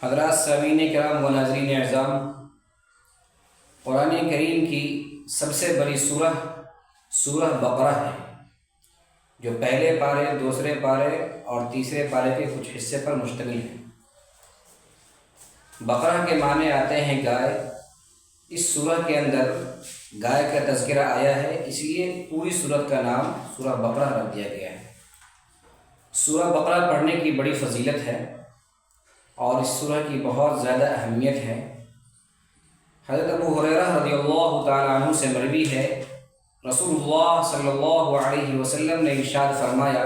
हज़रात सामीन किराम व नाज़रीन एज़ाम, कुरान करीम की सबसे बड़ी सूरह बकरा है, जो पहले पारे, दूसरे पारे और तीसरे पारे के कुछ हिस्से पर मुश्तमिल है। बकरा के माने आते हैं गाय। इस सूरह के अंदर गाय का तज़किरा आया है, इसलिए पूरी सूरत का नाम सूरह बकरा रख दिया गया है। सूरह बकरा पढ़ने की बड़ी फजीलत है और इस सूरह की बहुत ज़्यादा अहमियत है। हज़रत अबू हुरैरा रज़ियल्लाहु ताला अन्हु से मरवी है, रसूलुल्लाह सल्लल्लाहु अलैहि वसल्लम ने इरशाद फरमाया,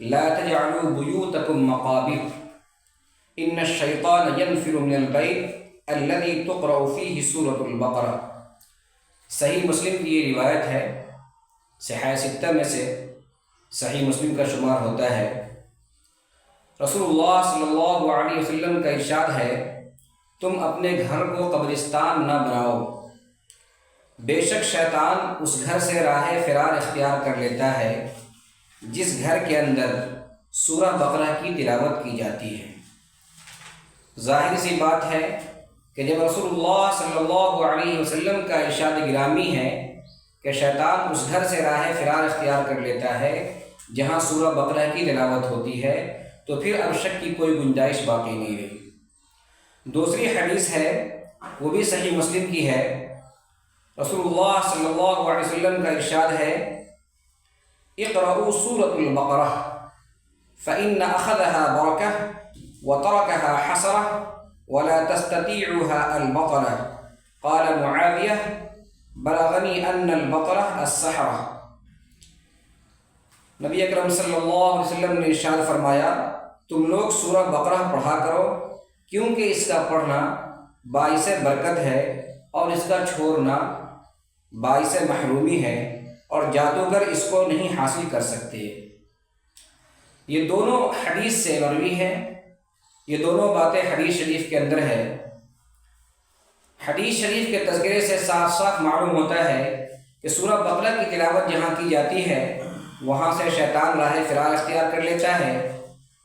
ला तजअलू बुयूतकुम मक़ाबिर इन्न शैतान यनफिरु मिनल बैत अल्लज़ी तुक़रअ फ़ीहि सूरतुल बकरा। सही मुस्लिम की ये रिवायत है, सहीह सित्ता में से सही मुस्लिम का शुमार होता है। रसूलुल्लाह सल्लल्लाहु अलैहि वसल्लम का इरशाद है, तुम अपने घर को कब्रिस्तान न बनाओ, बेशक शैतान उस घर से राह फ़िरार इख्तियार कर लेता है जिस घर के अंदर सूरह बकरा की तिलावत की जाती है। ज़ाहिर सी बात है कि जब रसूलुल्लाह सल्लल्लाहु अलैहि वसल्लम का इरशाद गिरामी है कि शैतान उस घर से राह फ़िरार इख्तियार कर लेता है जहाँ सूरह बकरा की तिलावत होती है, तो फिर अब शक की कोई गुंजाइश बाकी नहीं रही। दूसरी हदीस है, वो भी सही मुस्लिम की है। रसूलुल्लाह सल्लल्लाहु अलैहि वसल्लम का इरशाद है, इक़रअू सूरतुल बकरा फ़इन्न अख़ज़हा बरकह व तरकहा हसरह व ला तस्ततीउहा अल-बक़रा। क़ाल मुआविया बलगनी अन्नल बक़रा अस-सहरा। नबी अकरम सल्लल्लाहु अलैहि वसल्लम ने इरशाद फरमाया, तुम लोग सूरह बकरा पढ़ा करो, क्योंकि इसका पढ़ना बाइसे बरकत है और इसका छोड़ना बाइसे महरूमी है और जादूगर इसको नहीं हासिल कर सकते। ये दोनों हदीस से मरवी है, ये दोनों बातें हदीस शरीफ के अंदर है। हदीस शरीफ के तज़किरे से साफ साफ मालूम होता है कि सूरह बकरा की तिलावत जहाँ की जाती है वहाँ से शैतान राह फ़िरार इख्तियार कर लेता है।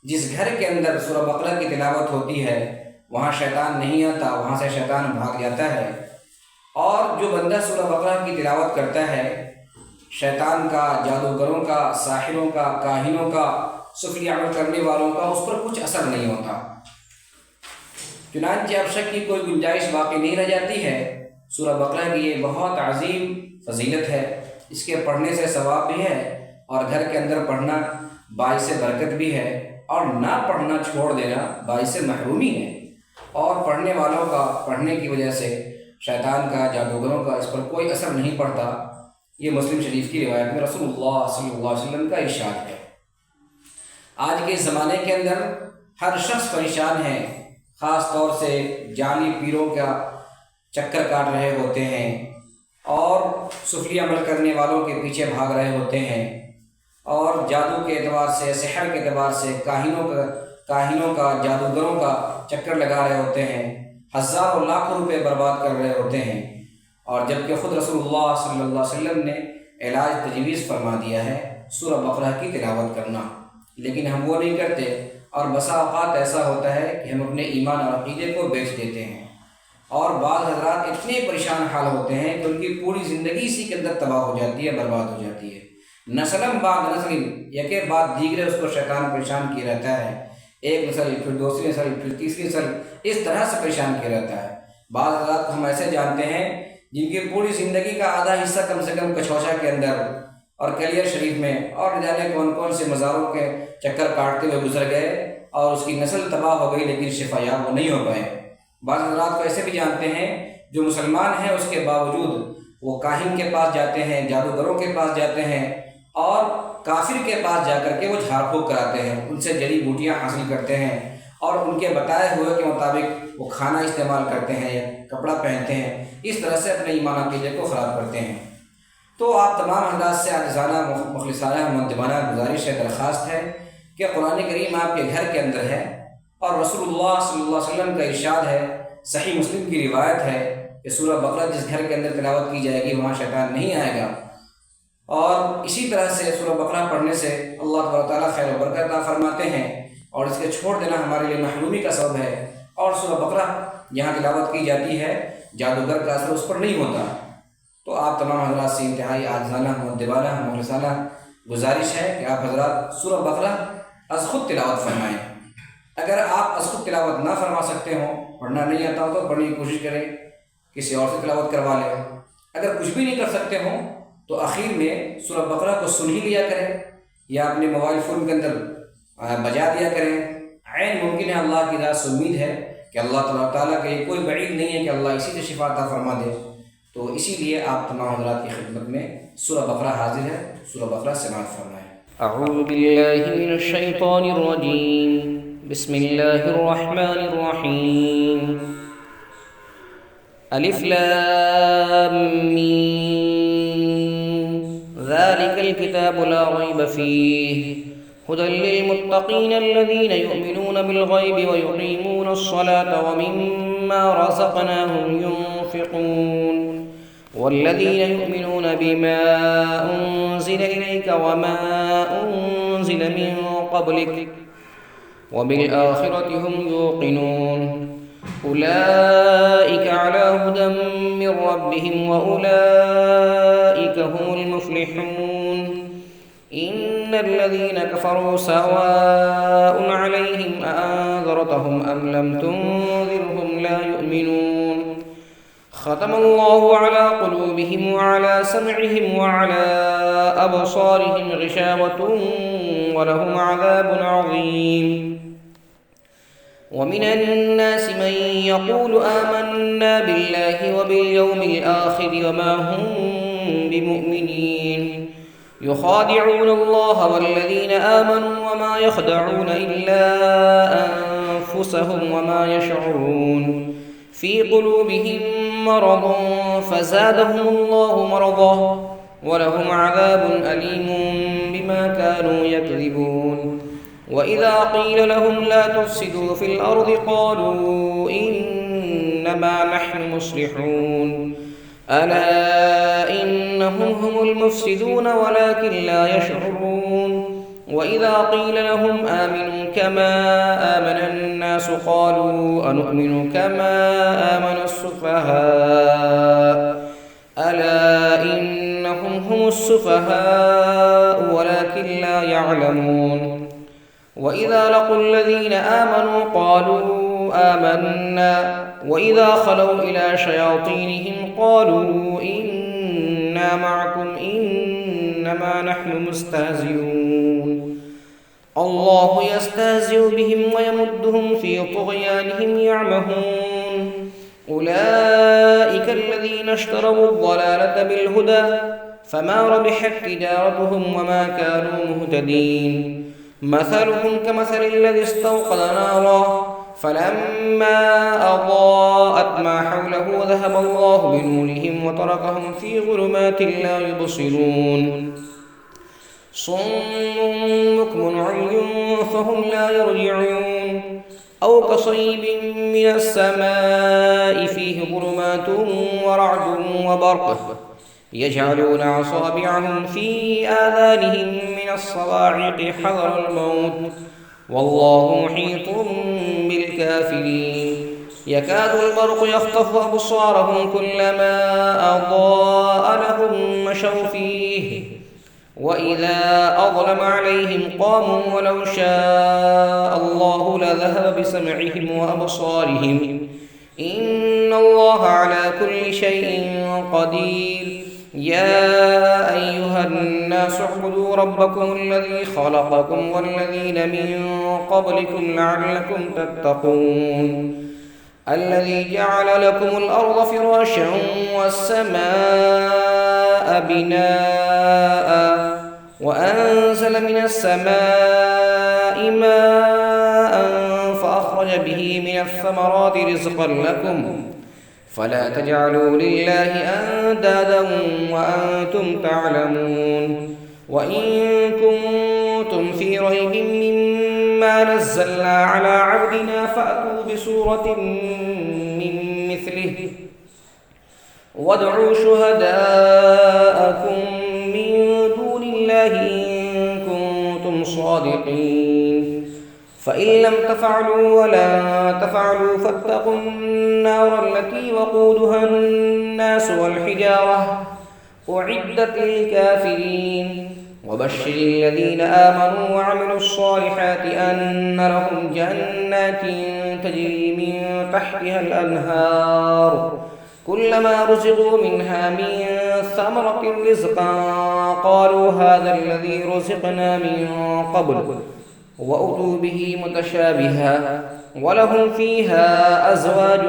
जिस घर के अंदर सूरह बकरा की तिलावत होती है वहाँ शैतान नहीं आता, वहाँ से शैतान भाग जाता है। और जो बंदा सूरह बकरा की तिलावत करता है, शैतान का, जादूगरों का, साहिरों का, काहिनों का, सुफली अमल करने वालों का उस पर कुछ असर नहीं होता। चुनांचे अब शक की कोई गुंजाइश बाकी नहीं रह जाती है। सूरह बकरा की ये बहुत अजीम फजीलत है, इसके पढ़ने से सवाब भी है और घर के अंदर पढ़ना बाइसे बरकत भी है और ना पढ़ना छोड़ देना बाइसे महरूमी है। और पढ़ने वालों का पढ़ने की वजह से शैतान का, जादूगरों का इस पर कोई असर नहीं पड़ता। ये मुस्लिम शरीफ की रिवायत में रसूलुल्लाह सल्लल्लाहु अलैहि वसल्लम का इरशाद है। आज के ज़माने के अंदर हर शख्स परेशान है, ख़ास तौर से जाली पीरों का चक्कर काट रहे होते हैं और सुफली अमल करने वालों के पीछे भाग रहे होते हैं और जादू के एतबार से, सहर के एतबार से काहिनों का, जादूगरों का चक्कर लगा रहे होते हैं, हज़ारों लाखों रुपए बर्बाद कर रहे होते हैं। और जबकि ख़ुद रसूलुल्लाह सल्लल्लाहु अलैहि वसल्लम ने इलाज तजवीज़ फरमा दिया है सूरह बकरा की तिलावत करना, लेकिन हम वो नहीं करते। और बसा औक़ात ऐसा होता है कि हम अपने ईमान और अक़ीदे को बेच देते हैं और बाज़ हज़रात इतने परेशान हाल होते हैं कि उनकी पूरी ज़िंदगी इसी के अंदर तबाह हो जाती है, बर्बाद हो जाती है। नस्लन बाद नस्ल, यके बाद दीगरे उसको शैतान परेशान किया रहता है। एक नस्ल, फिर दूसरी नस्ल, फिर तीसरी नस्ल, इस तरह से परेशान किया रहता है। बाज़ हज़रात को हम ऐसे जानते हैं जिनकी पूरी ज़िंदगी का आधा हिस्सा कम से कम कछौशा के अंदर और कलियर शरीफ में और न जाने कौन कौन से मज़ारों के चक्कर काटते हुए गुजर गए और उसकी नस्ल तबाह हो गई, लेकिन शिफायाब वो नहीं हो पाए। बाज़ हज़रात को ऐसे भी जानते हैं जो मुसलमान हैं, उसके बावजूद वो काहिन के पास जाते हैं, जादूगरों के पास जाते हैं और काफिर के पास जाकर के वो झाड़ फूँक कराते हैं, उनसे जड़ी बूटियाँ हासिल करते हैं और उनके बताए हुए के मुताबिक वो खाना इस्तेमाल करते हैं या कपड़ा पहनते हैं। इस तरह से अपने ईमान अक़ीदे को ख़राब करते हैं। तो आप तमाम हज़रात से आज़ाना, मुख़लिसाना, मुद्दबाना गुजारिश है, दरख्वास्त है कि कुरान करीम आपके घर के अंदर है और रसूलुल्लाह सल्लल्लाहु अलैहि वसल्लम का इरशाद है, सही मुस्लिम की रिवायत है कि सूरह बकरा जिस घर के अंदर तिलावत की जाएगी वहाँ शैतान नहीं आएगा। और इसी तरह से सूरह बकरा पढ़ने से अल्लाह तआला खैर व बरकत अता फरमाते हैं और इसके छोड़ देना हमारे लिए महरूमी का सबब है। और सूरह बकरा यहाँ तिलावत की जाती है, जादूगर का असर उस पर नहीं होता। तो आप तमाम हजरात से इंतहाई आज़ाना मुद्दबाना मुखलिसाना गुजारिश है कि आप हजरात सूरह बकरा अज़ खुद तिलावत फरमाएँ। अगर आप अज़ खुद तिलावत ना फरमा सकते हों, पढ़ना नहीं आता हो, तो पढ़ने की कोशिश करें, किसी और से तिलावत करवा लें। अगर कुछ भी नहीं कर सकते हों तो आखिर में सूरह बकरा को सुन ही लिया करें या अपने मोबाइल फ़ोन के अंदर बजा दिया करें। ऐन मुमकिन है, अल्लाह की ज़ात से उम्मीद है कि अल्लाह ताला के कोई बईद नहीं है कि अल्लाह इसी से शिफा अता फरमा दे। तो इसीलिए आप तमाम हज़रात की खिदमत में सूरह बकरा हाजिर है। सूरह बकरा समाअत फरमाएँ। अऊज़ु बिल्लाहि मिनश शैतानिर रजीम, बिस्मिल्लाहिर रहमानिर रहीम। अलिफ लाम मीम, ज़ालिकल किताबु ला रैब फ़ीहि हुदल लिल्मुत्तक़ीन अल्लज़ीना युमिनूना बिलग़ैबि व युक़ीमूना अस्सलाता व मिम्मा रज़क़नाहुम युनफ़िक़ून वल्लज़ीना युमिनूना बिमा उन्ज़िला इलैका व मा उन्ज़िला मिन क़ब्लिक व बिलआखिरति हुम यूक़िनून उलाइका अला हुदन मिन रब्बिहिम व उलाइका हुमुल मुफ़्लिहून। इन्नल्लज़ीना कफ़रू सवाअun अलैहिम अअन्ज़रतहुम अम लम तुन्ज़िरहुम ला युमिनून। ख़तमल्लाहु अला क़ुलूबिहिम व अला समइहिम व अला अबसारिहिम ग़िशावतुन व लहुम अज़ाबुन अज़ीम। ومن الناس من يقول آمنا بالله وباليوم الآخر وما هم بمؤمنين يخادعون الله والذين آمنوا وما يخدعون إلا أنفسهم وما يشعرون في قلوبهم مرض فزادهم الله مرضا ولهم عذاب أليم بما كانوا يكذبون. وإذا قيل لهم لا تفسدوا في الأرض قالوا إنما نحن مصلحون ألا إنهم هم المفسدون ولكن لا يشعرون. وإذا قيل لهم آمنوا كما آمن الناس قالوا أنؤمن كما آمن السفهاء ألا إنهم هم السفهاء ولكن لا يعلمون. وإذا لقوا الذين آمنوا قالوا آمنا وإذا خلوا إلى شياطينهم قالوا إنا معكم إنما نحن مستهزئون. الله يستهزئ بهم ويمدهم في طغيانهم يعمهون. أولئك الذين اشتروا الضلالة بالهدى فما ربحت تجارتهم وما كانوا مهتدين. مثلهم كمثل الذي استوقد نارا فلما أضاءت ما حوله ذهب الله بنورهم وتركهم في ظلمات لا يبصرون. صم بكم عمي فهم لا يرجعون. أو كصيب من السماء فيه ظلمات ورعد وبرق يجعلون أصابعهم في آذانهم من الصواعق حذر الموت والله محيط بالكافرين. يكاد البرق يخطف أبصارهم كلما أضاء لهم مشوا فيه وإذا أظلم عليهم قاموا ولو شاء الله لذهب بسمعهم وأبصارهم إن الله على كل شيء قدير. يا أيها الناس اعبدوا ربكم الذي خلقكم والذين من قبلكم لعلكم تتقون. الذي جعل لكم الأرض فراشا والسماء بناء وأنزل من السماء ماء فأخرج به من الثمرات رزقا لكم فلا تجعلوا لله أندادا وأنتم تعلمون. وإن كنتم في ريب مما نزلنا على عبدنا فأتوا بسورة من مثله وادعوا شهداءكم من دون الله إن كنتم صادقين. فإن لم تفعلوا ولا تفعلوا فاتقوا النار التي وقودها الناس والحجارة أعدت للكافرين وبشر الذين آمنوا وعملوا الصالحات أن لهم جنات تجري من تحتها الأنهار كلما رزقوا منها من ثمرة رزقا قالوا هذا الذي رزقنا من قبل وأتوا به متشابها ولهم فيها أزواج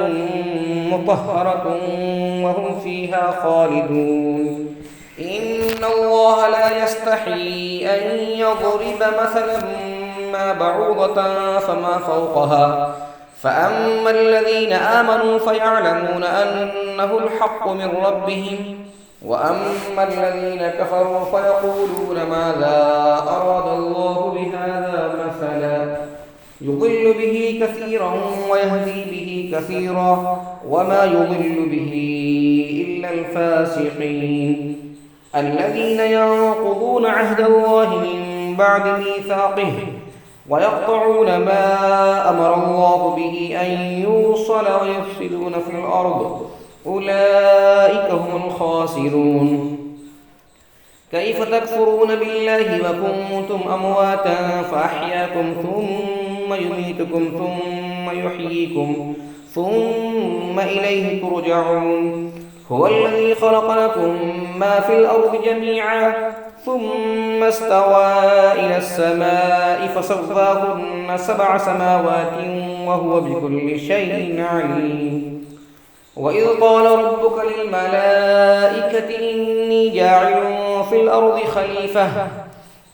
مطهرة وهم فيها خالدون إن الله لا يستحيي أن يضرب مثلا ما بعوضة فما فوقها فأما الذين آمنوا فيعلمون أنه الحق من ربهم وأما الذين كفروا فيقولون ماذا أراد الله بهذا مثلا يضل به كثيرا ويهدي به كثيرا وما يضل به إلا الفاسقين الذين ينقضون عهد الله من بعد ميثاقه ويقطعون ما أمر الله به أن يوصل ويفسدون في الأرض أولئك هم الخاسرون كيف تكفرون بالله وكنتم أمواتا فأحياكم ثم يميتكم ثم يحييكم ثم إليه ترجعون هو الذي خلق لكم ما في الأرض جميعا ثم استوى إلى السماء فسواهن 7 سماوات وهو بكل شيء عليم وإذ قال ربك للملائكة إني جاعل في الأرض خليفة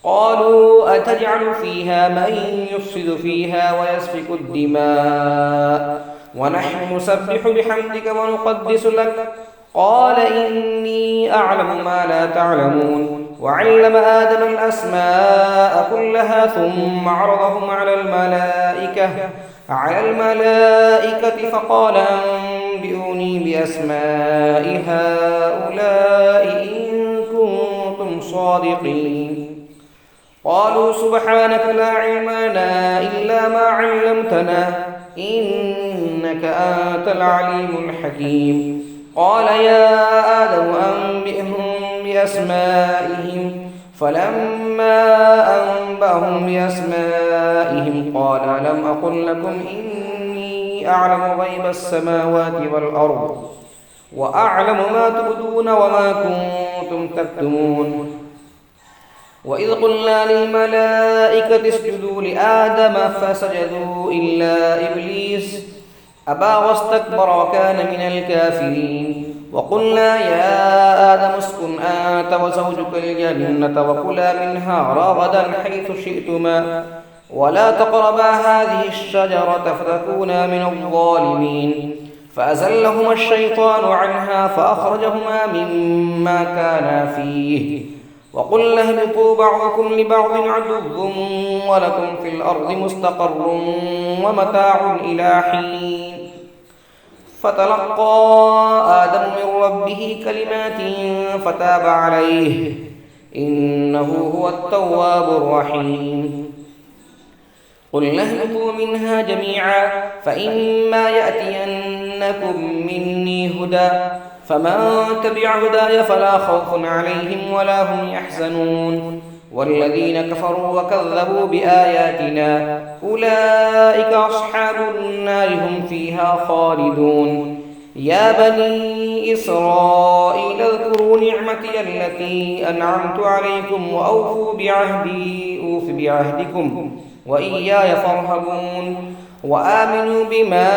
قالوا أتجعل فيها من يفسد فيها ويسفك الدماء ونحن نسبح بحمدك ونقدس لك قال إني أعلم ما لا تعلمون وعلم آدم الأسماء كلها ثم عرضهم على الملائكة فقال أنبئوني بأسماء هؤلاء إن كنتم صادقين قالوا سبحانك لا علم لنا إلا ما علمتنا إنك أنت العليم الحكيم قال يا آدم أنبئهم بأسمائهم فلما أنبأهم بأسمائهم قال لم أقل لكم إني أعلم غيب السماوات والأرض وأعلم ما تبدون وما كنتم تكتمون وإذ قلنا للملائكة اسجدوا لآدم فسجدوا إلا إبليس أبى واستكبر وكان من الكافرين وقلنا يا آدم اسكن أنت وزوجك الجنة وكلا منها رغدا حيث شئتما ولا تقربا هذه الشجرة فتكونا من الظالمين فأزلهما الشيطان عنها فأخرجهما مما كانا فيه وقلنا اهبطوا بعضكم لبعض عدو ولكم في الأرض مستقر ومتاع إلى حين فتلقى آدم من ربه كلمات فتاب عليه إنه هو التواب الرحيم قلنا اهبطوا منها جميعا فإما يأتينكم مني هدى فمن تبع هداي فلا خوف عليهم ولا هم يحزنون والذين كفروا وكذبوا بآياتنا أولئك أصحاب النار هم فيها خالدون يا بني إسرائيل اذكروا نعمتي التي أنعمت عليكم وأوفوا بعهدي أوف بعهدكم وإياي فارهبون وآمنوا بما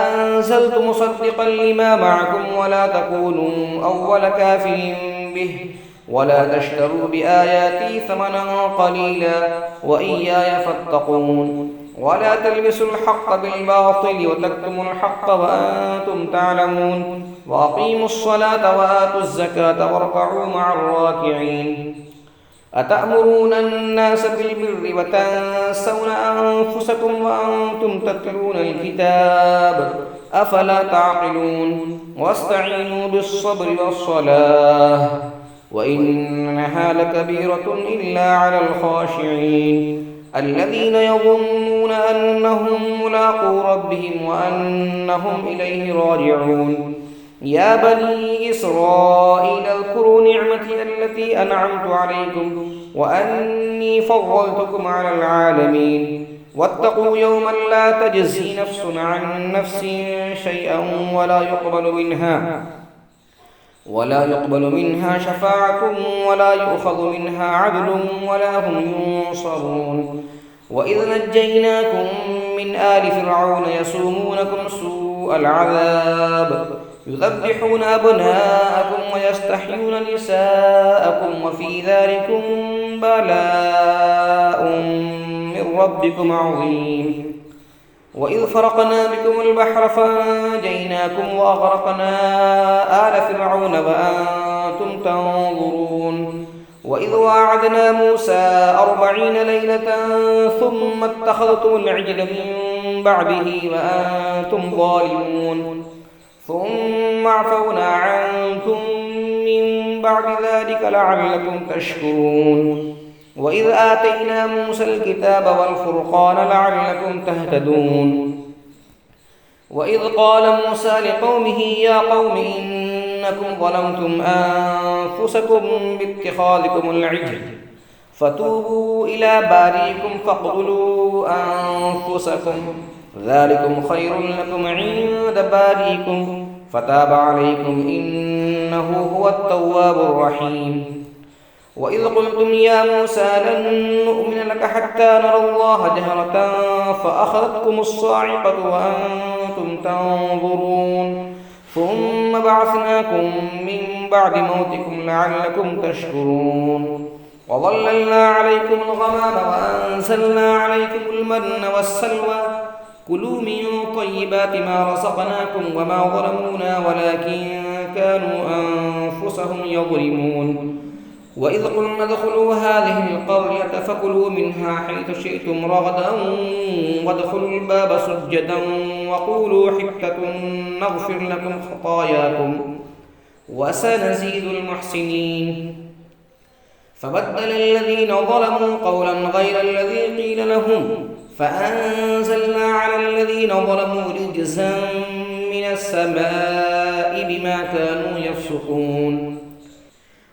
أنزلت مصدقا لما معكم ولا تكونوا أول كافر به ولا تشتروا بآياتي ثمنا قليلا وإياي فاتقون ولا تلبسوا الحق بالباطل وتكتموا الحق وأنتم تعلمون وأقيموا الصلاة وآتوا الزكاة واركعوا مع الراكعين أتأمرون الناس بالبر وتنسون أنفسكم وأنتم تتلون الكتاب أفلا تعقلون واستعينوا بالصبر والصلاة وإنها لكبيرة إلا على الخاشعين الذين يظنون يظنون أنهم ملاقو ربهم وأنهم إليه راجعون يا بني إسرائيل اذكروا نعمتي التي أنعمت عليكم وأني فضلتكم على العالمين واتقوا يوما لا تجزي نفس عن نفس شيئا ولا يقبل منها شفاعة ولا يؤخذ منها عدل ولا هم ينصرون وإذ نجيناكم من آل فرعون يسومونكم سوء العذاب يذبحون أبناءكم ويستحيون نساءكم وفي ذلكم بلاء من ربكم عظيم وإذ فرقنا بكم البحر فأنجيناكم وأغرقنا آل فرعون وأنتم تنظرون وإذ واعدنا موسى 40 ليلة ثم اتخذتم العجل من بعده وأنتم ظالمون ثم عفونا عنكم من بعد ذلك لعلكم تشكرون وإذ آتينا موسى الكتاب والفرقان لعلكم تهتدون وإذ قال موسى لقومه يا قوم إنكم ظلمتم أنفسكم باتخاذكم العجل فتوبوا إلى بارئكم فاقتلوا أنفسكم ذلكم خير لكم عند بارئكم فتاب عليكم إنه هو التواب الرحيم وإذ قلتم يا موسى لن نؤمن لك حتى نرى الله جهرة فأخذتكم الصاعقة وأنتم تنظرون ثم بعثناكم من بعد موتكم لعلكم تشكرون وظللنا عليكم الغمام وأنزلنا عليكم المن والسلوى كلوا من طيبات ما رزقناكم وما ظلمونا ولكن كانوا أنفسهم يظلمون وإذ قلنا ادخلوا هذه القرية فكلوا منها حيث شئتم رغدا وادخلوا الباب سجدا وقولوا حتة نغفر لكم خطاياكم وسنزيد المحسنين فبدل الذين ظلموا قولا غير الذي قيل لهم فأنزلنا على الذين ظلموا رجزا من السماء بما كانوا يفسقون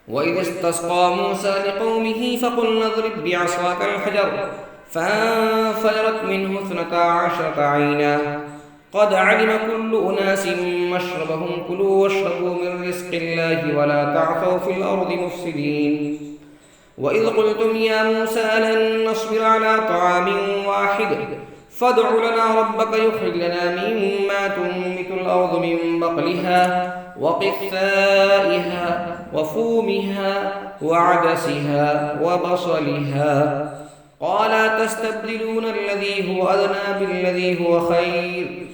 وإذ استسقى موسى لقومه فقلنا اضرب بعصاك الحجر فانفجرت منه 12 عينا قد علم كل أناس مشربهم كلوا واشربوا من رزق الله ولا تعثوا في الأرض مفسدين وإذ قلتم يا موسى لن نصبر على طعام واحد فادع لنا ربك يخرج لنا مما تنبت الأرض من بقلها وقثائها وفومها وعدسها وبصلها قال تستبدلون الذي هو أدنى بالذي هو خير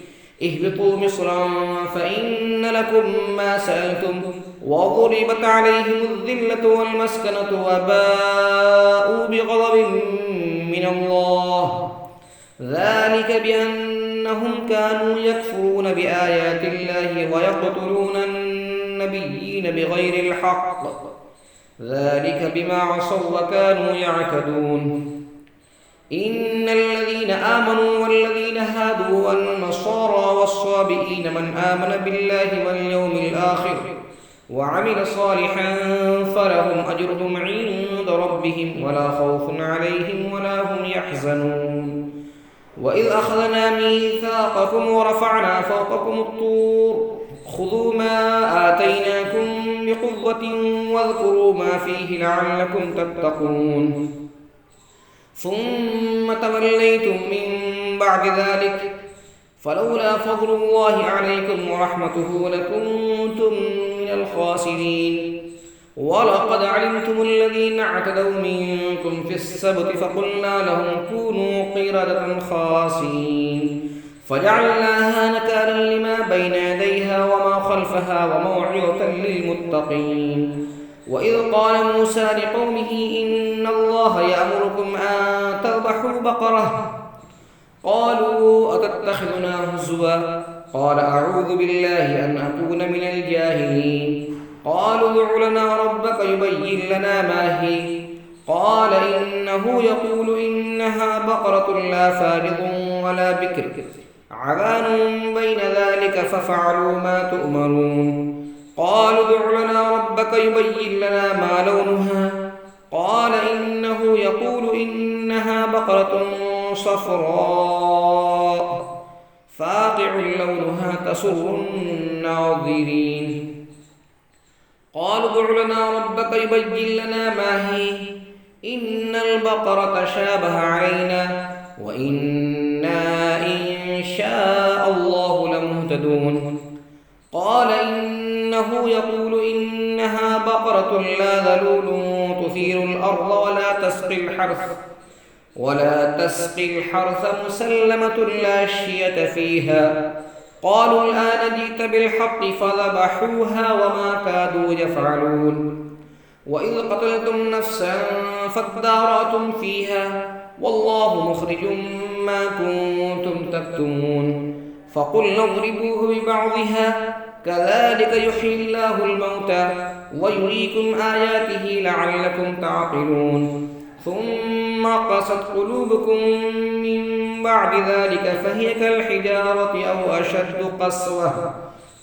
اهبطوا مصرا فإن لكم ما سألتم وضربت عليهم الذلة والمسكنة وباءوا بغضب من الله ذلك بأنهم كانوا يكفرون بآيات الله ويقتلون النبيين بغير الحق ذلك بما عصوا وكانوا يعتدون إن الذين آمنوا والذين هادوا والنصارى والصابئين من آمن بالله واليوم الآخر وعمل صالحا فلهم أجرهم عند ربهم ولا خوف عليهم ولا هم يحزنون وإذ أخذنا ميثاقكم ورفعنا فوقكم الطور خذوا ما آتيناكم بقوة واذكروا ما فيه لعلكم تتقون ثم توليتم من بعد ذلك فلولا فضل الله عليكم ورحمته لكنتم من الخاسرين ولقد علمتم الذين اعتدوا منكم في السبت فقلنا لهم كونوا قردة خاسئين فجعلناها نكالا لما بين يديها وما خلفها وموعظة للمتقين وإذ قال موسى لقومه إن الله يأمركم أن تذبحوا بقرة قالوا أتتخذنا هزوا قال أعوذ بالله أن أكون من الجاهلين قالوا ادع لنا ربك يبين لنا ما هي قال إنه يقول إنها بقرة لا فارض ولا بكر عوان بين ذلك ففعلوا ما تؤمرون. قالوا ادع لنا ربك يبين لنا ما لونها. قال إنه يقول إنها بقرة صفراء فاقع لونها تسر الناظرين. قالوا ادع لنا ربك يبين لنا ما هي إن البقرة شابه علينا وإنا إن شاء الله لمهتدون. قال إنه يقول إنها بقرة لا ذلول تثير الأرض ولا تسقي الحرث مسلمة لا شية فيها. قالوا الآن جئت بالحق فذبحوها وما كادوا يفعلون. وإذ قتلتم نفسا فادارأتم فيها والله مخرج ما كنتم تكتمون. فقلنا اضربوه ببعضها كذلك يحيي الله الموتى ويريكم آياته لعلكم تعقلون. ثم قست قلوبكم من بعد ذلك فهي كالحجارة أو أشد قسوة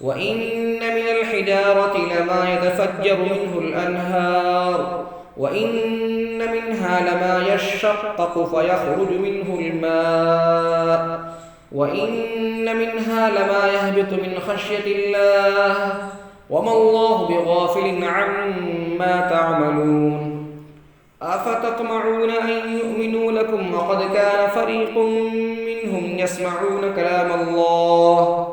وإن من الحجارة لما يتفجر منه الأنهار وإن منها لما يشقق فيخرج منه الماء وإن منها لما يهبط من خشية الله وما الله بغافل عما تعملون. أفتطمعون أن يؤمنوا لكم وقد كان فريق منهم يسمعون كلام الله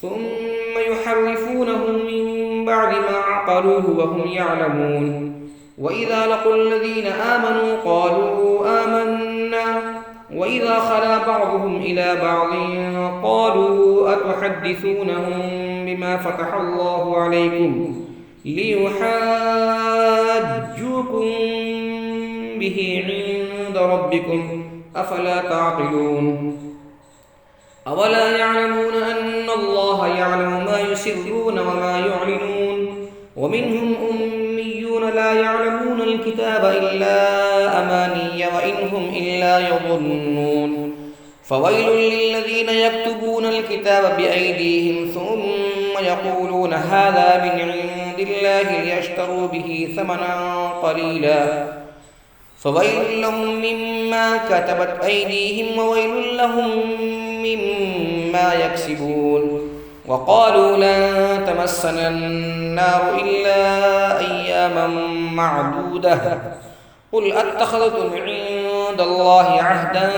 ثم يحرفونه من بعد ما عقلوه وهم يعلمون. وإذا لقوا الذين آمنوا قالوا آمنا وإذا خلا بعضهم إلى بعض قالوا أتحدثونهم بما فتح الله عليكم ليحاجوكم به عند ربكم أفلا تعقلون. أولا يعلمون أن الله يعلم ما يسرون وما يعلنون ومنهم أميون لا يعلمون الكتاب إلا أماني وإن هم إلا يظنون. فويل للذين يكتبون الكتاب بأيديهم ثم يقولون هذا من عند الله ليشتروا به ثمنا قليلا فويل لهم مما كتبت أيديهم وويل لهم مما يكسبون. وقالوا لن تمسنا النار إلا أياما معدودة قل أتخذتم عند الله عهدا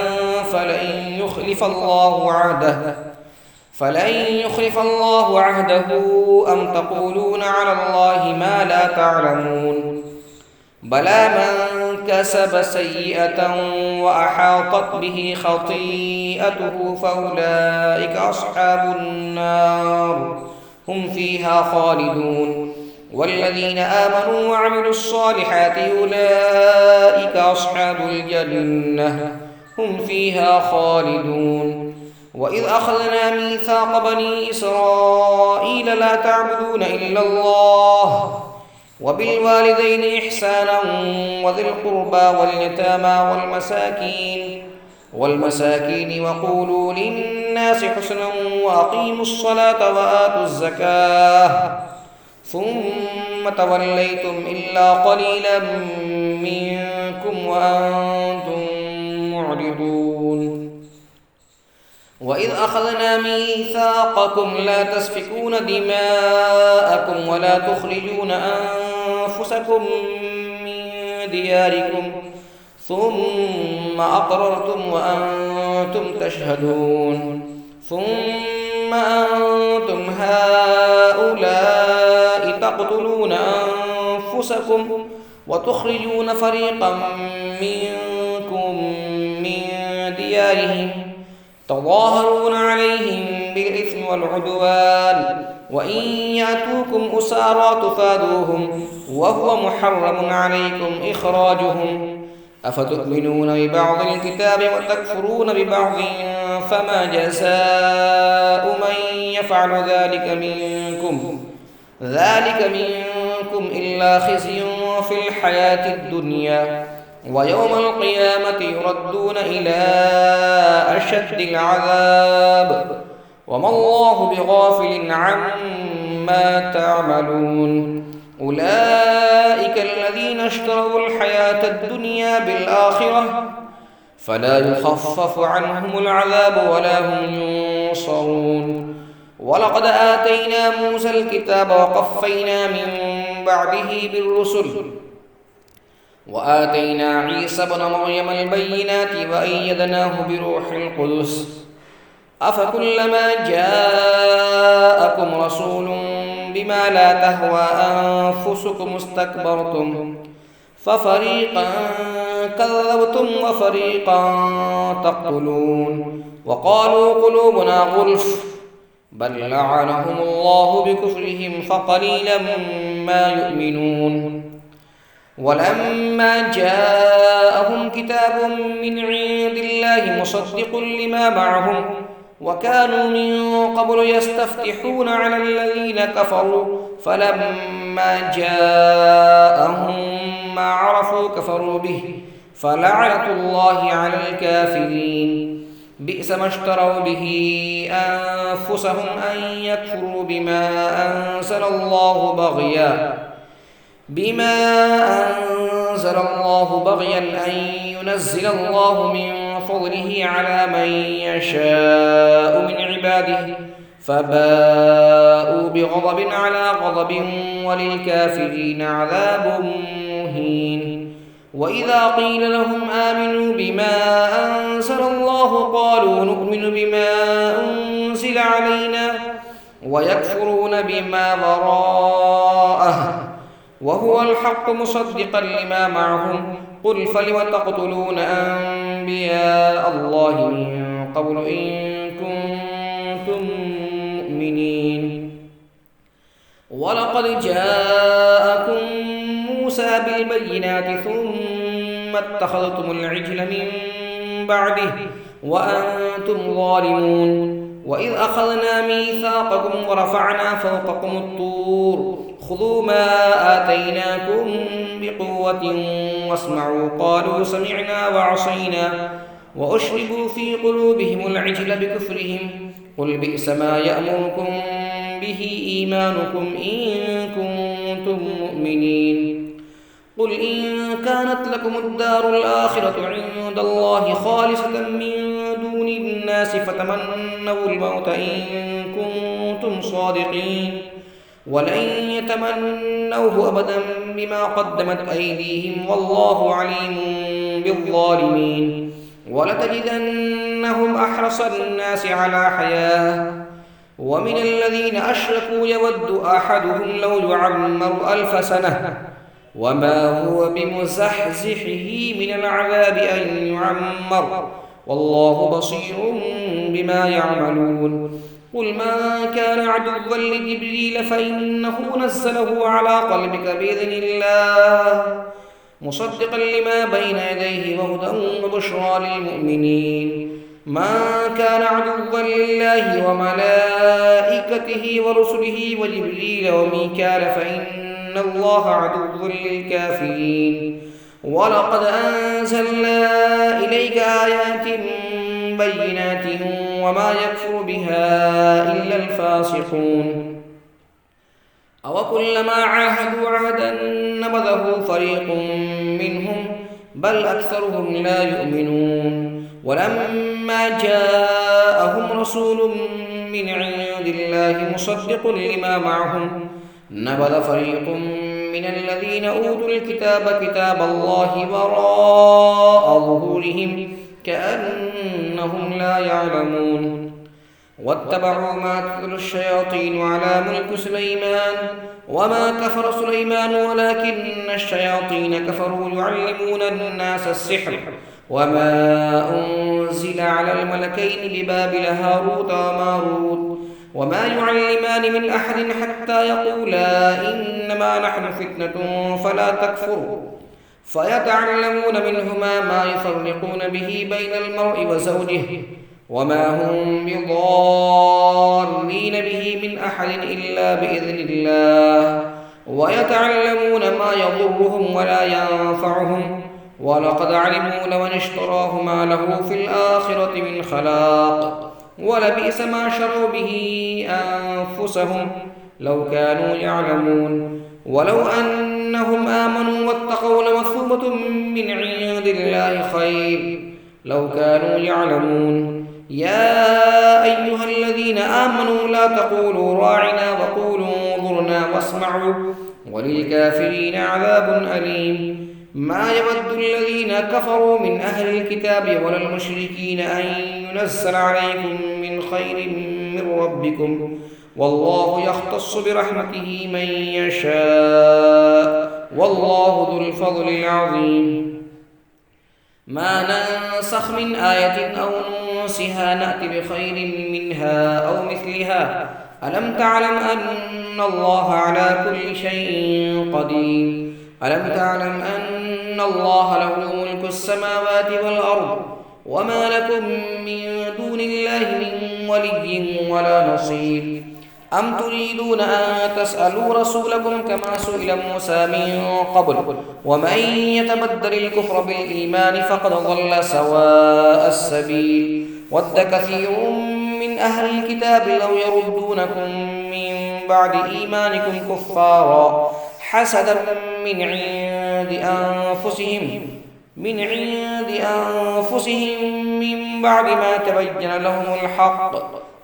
فلن يخلف الله عهده أم تقولون على الله ما لا تعلمون. بلى من كسب سيئة وأحاطت به خطيئته فأولئك أصحاب النار هم فيها خالدون. والذين آمنوا وعملوا الصالحات أولئك أصحاب الجنة هم فيها خالدون. وإذ أخذنا ميثاق بني إسرائيل لا تعبدون إلا الله وبالوالدين إحسانا وذي القربى واليتامى والمساكين وقولوا للناس حسنا وأقيموا الصلاة وآتوا الزكاة ثم توليتم إلا قليلا منكم وأنتم معرضون. وإذ أخذنا ميثاقكم لا تسفكون دماءكم ولا تخرجون أنفسكم من دياركم ثم أقررتم وأنتم تشهدون. ثم أنتم هؤلاء تقتلون أنفسكم وتخرجون فريقا منكم من ديارهم تظاهرون عليهم بالإثم والعدوان وإن يأتوكم أسارى تفادوهم وهو محرم عليكم إخراجهم. أفتؤمنون ببعض الكتاب وتكفرون ببعض فما جزاء من يفعل ذلك منكم إلا خزي في الحياة الدنيا ويوم القيامة يردون إلى أشد العذاب وما الله بغافل عما تعملون أولئك الذين اشتروا الحياة الدنيا بالآخرة فلا يخفف عنهم العذاب ولا هم ينصرون ولقد آتينا موسى الكتاب وقفينا من بعده بالرسل وآتينا عيسى ابن مريم البينات وأيدناه بروح القدس أفكلما جاءكم رسول بما لا تهوى أنفسكم استكبرتم ففريقا كذبتم وفريقا تقتلون وقالوا قلوبنا غلف بل لعنهم الله بكفرهم فقليلا ما يؤمنون ولما جاءهم كتاب من عند الله مصدق لما معهم وكانوا من قبل يستفتحون على الذين كفروا فلما جاءهم ما عرفوا كفروا به فلعنة الله على الكافرين بئس ما اشتروا به أنفسهم أن يكفروا بما أنزل الله بغيا أن ينزل الله من فضله على من يشاء من عباده فباءوا بغضب على غضب وللكافرين عذاب مهين وإذا قيل لهم آمنوا بما أنزل الله قالوا نؤمن بما أنزل علينا ويكفرون بما وراءه وهو الحق مصدقا لما معهم قل فلم تقتلون أنبياء الله من قبل إن كنتم مؤمنين ولقد جاءكم موسى بالبينات ثم اتخذتم العجل من بعده وأنتم ظالمون وإذ أخذنا ميثاقكم ورفعنا فوقكم الطور خذوا ما آتيناكم بقوة واسمعوا قالوا سمعنا وعصينا وأشربوا في قلوبهم العجل بكفرهم قل بئس ما يأمركم به إيمانكم إن كنتم مؤمنين قل إن كانت لكم الدار الآخرة عند الله خالصة من دون الناس فتمنوا الموت إن كنتم صادقين ولن يتمنوه أبدا بما قدمت أيديهم والله عليم بالظالمين ولتجدنهم أحرص الناس على حياة ومن الذين أشركوا يود أحدهم لو يعمر 1000 سنة وما هو بمزحزحه من العذاب أن يعمر والله بصير بما يعملون قل ما كان عدوا لجبريل فإنه نزله على قلبك بإذن الله مصدقا لما بين يديه وهدى وبشرى للمؤمنين ما كان عدوا لله وملائكته ورسله وجبريل وميكال فإن الله عدو للكافرين ولقد أنزلنا إليك آيات بينات وما يكفر بها إلا الفاسقون أوكلما عاهدوا عهدا نبذه فريق منهم بل أكثرهم لا يؤمنون ولما جاءهم رسول من عند الله مصدق لما معهم نبذ فريق من الذين أوتوا الكتاب كتاب الله وراء ظهورهم كأنهم لا يعلمون واتبعوا ما تتلو الشياطين على ملك سليمان وما كفر سليمان ولكن الشياطين كفروا يعلمون الناس السحر وما أنزل على الملكين ببابل هاروت وماروت وما يعلمان من أحد حتى يقولا إنما نحن فتنة فلا تكفر فيتعلمون منهما ما يفرقون به بين المرء وزوجه وما هم بضارين به من أحد إلا بإذن الله ويتعلمون ما يضرهم ولا ينفعهم ولقد علموا لمن اشتراه ما له في الآخرة من خلاق ولبئس ما شروا به أنفسهم لو كانوا يعلمون ولو أنهم آمنوا واتقوا لمثوبة من عند الله خير لو كانوا يعلمون يا أيها الذين آمنوا لا تقولوا راعنا وقولوا انظرنا واسمعوا وللكافرين عذاب أليم ما يود الذين كفروا من أهل الكتاب ولا المشركين أن ينزل عليكم من خير من ربكم والله يختص برحمته من يشاء والله ذو الفضل العظيم ما ننسخ من آية أو ننسها نأت بخير منها أو مثلها ألم تعلم أن الله على كل شيء قدير ألم تعلم أن الله له ملك السماوات والأرض وما لكم من دون الله من ولي ولا نصير أم تريدون أن تسألوا رسولكم كما سئل موسى من قبل ومن يتبدل الكفر بالإيمان فقد ضل سواء السبيل ود كثير من أهل الكتاب لو يردونكم من بعد إيمانكم كفارا حسدا من عند أنفسهم من بعد ما تبين لهم الحق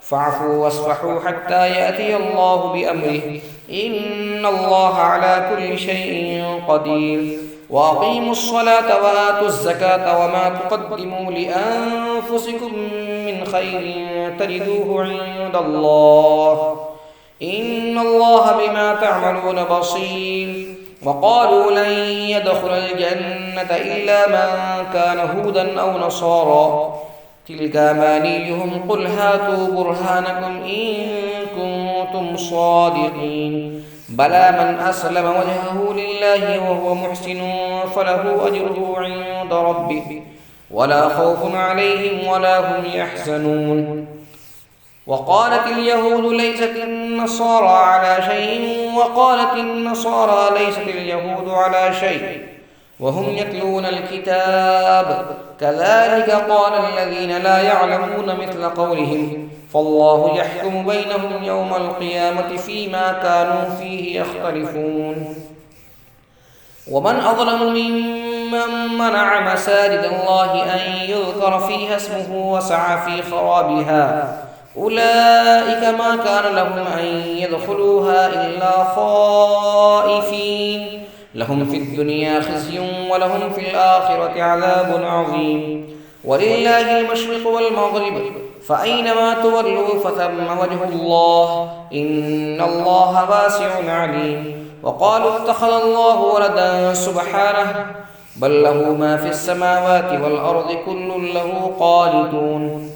فاعفوا واصفحوا حتى يأتي الله بأمره إن الله على كل شيء قدير وأقيموا الصلاة وآتوا الزكاة وما تقدموا لأنفسكم من خير تجدوه عند الله إن الله بما تعملون بصير وقالوا لن يدخل الجنة إلا من كان هودا أو نصارى تلك أمانيهم قل هاتوا برهانكم إن كنتم صادقين بلى من أسلم وجهه لله وهو محسن فله أجره عند ربه ولا خوف عليهم ولا هم يحزنون وقالت اليهود ليست النصارى على شيء وقالت النصارى ليست اليهود على شيء وهم يتلون الكتاب كذلك قال الذين لا يعلمون مثل قولهم فالله يحكم بينهم يوم القيامة فيما كانوا فيه يختلفون ومن أظلم ممن منع مساجد الله أن يذكر فيها اسمه وسعى في خرابها أولئك ما كان لهم أن يدخلوها إلا خائفين لهم في الدنيا خزي ولهم في الآخرة عذاب عظيم ولله المشرق والمغرب فأينما تولوا فثم وجه الله إن الله واسع عليم وقالوا اتخذ الله ولدا سبحانه بل له ما في السماوات والأرض كل له قانتون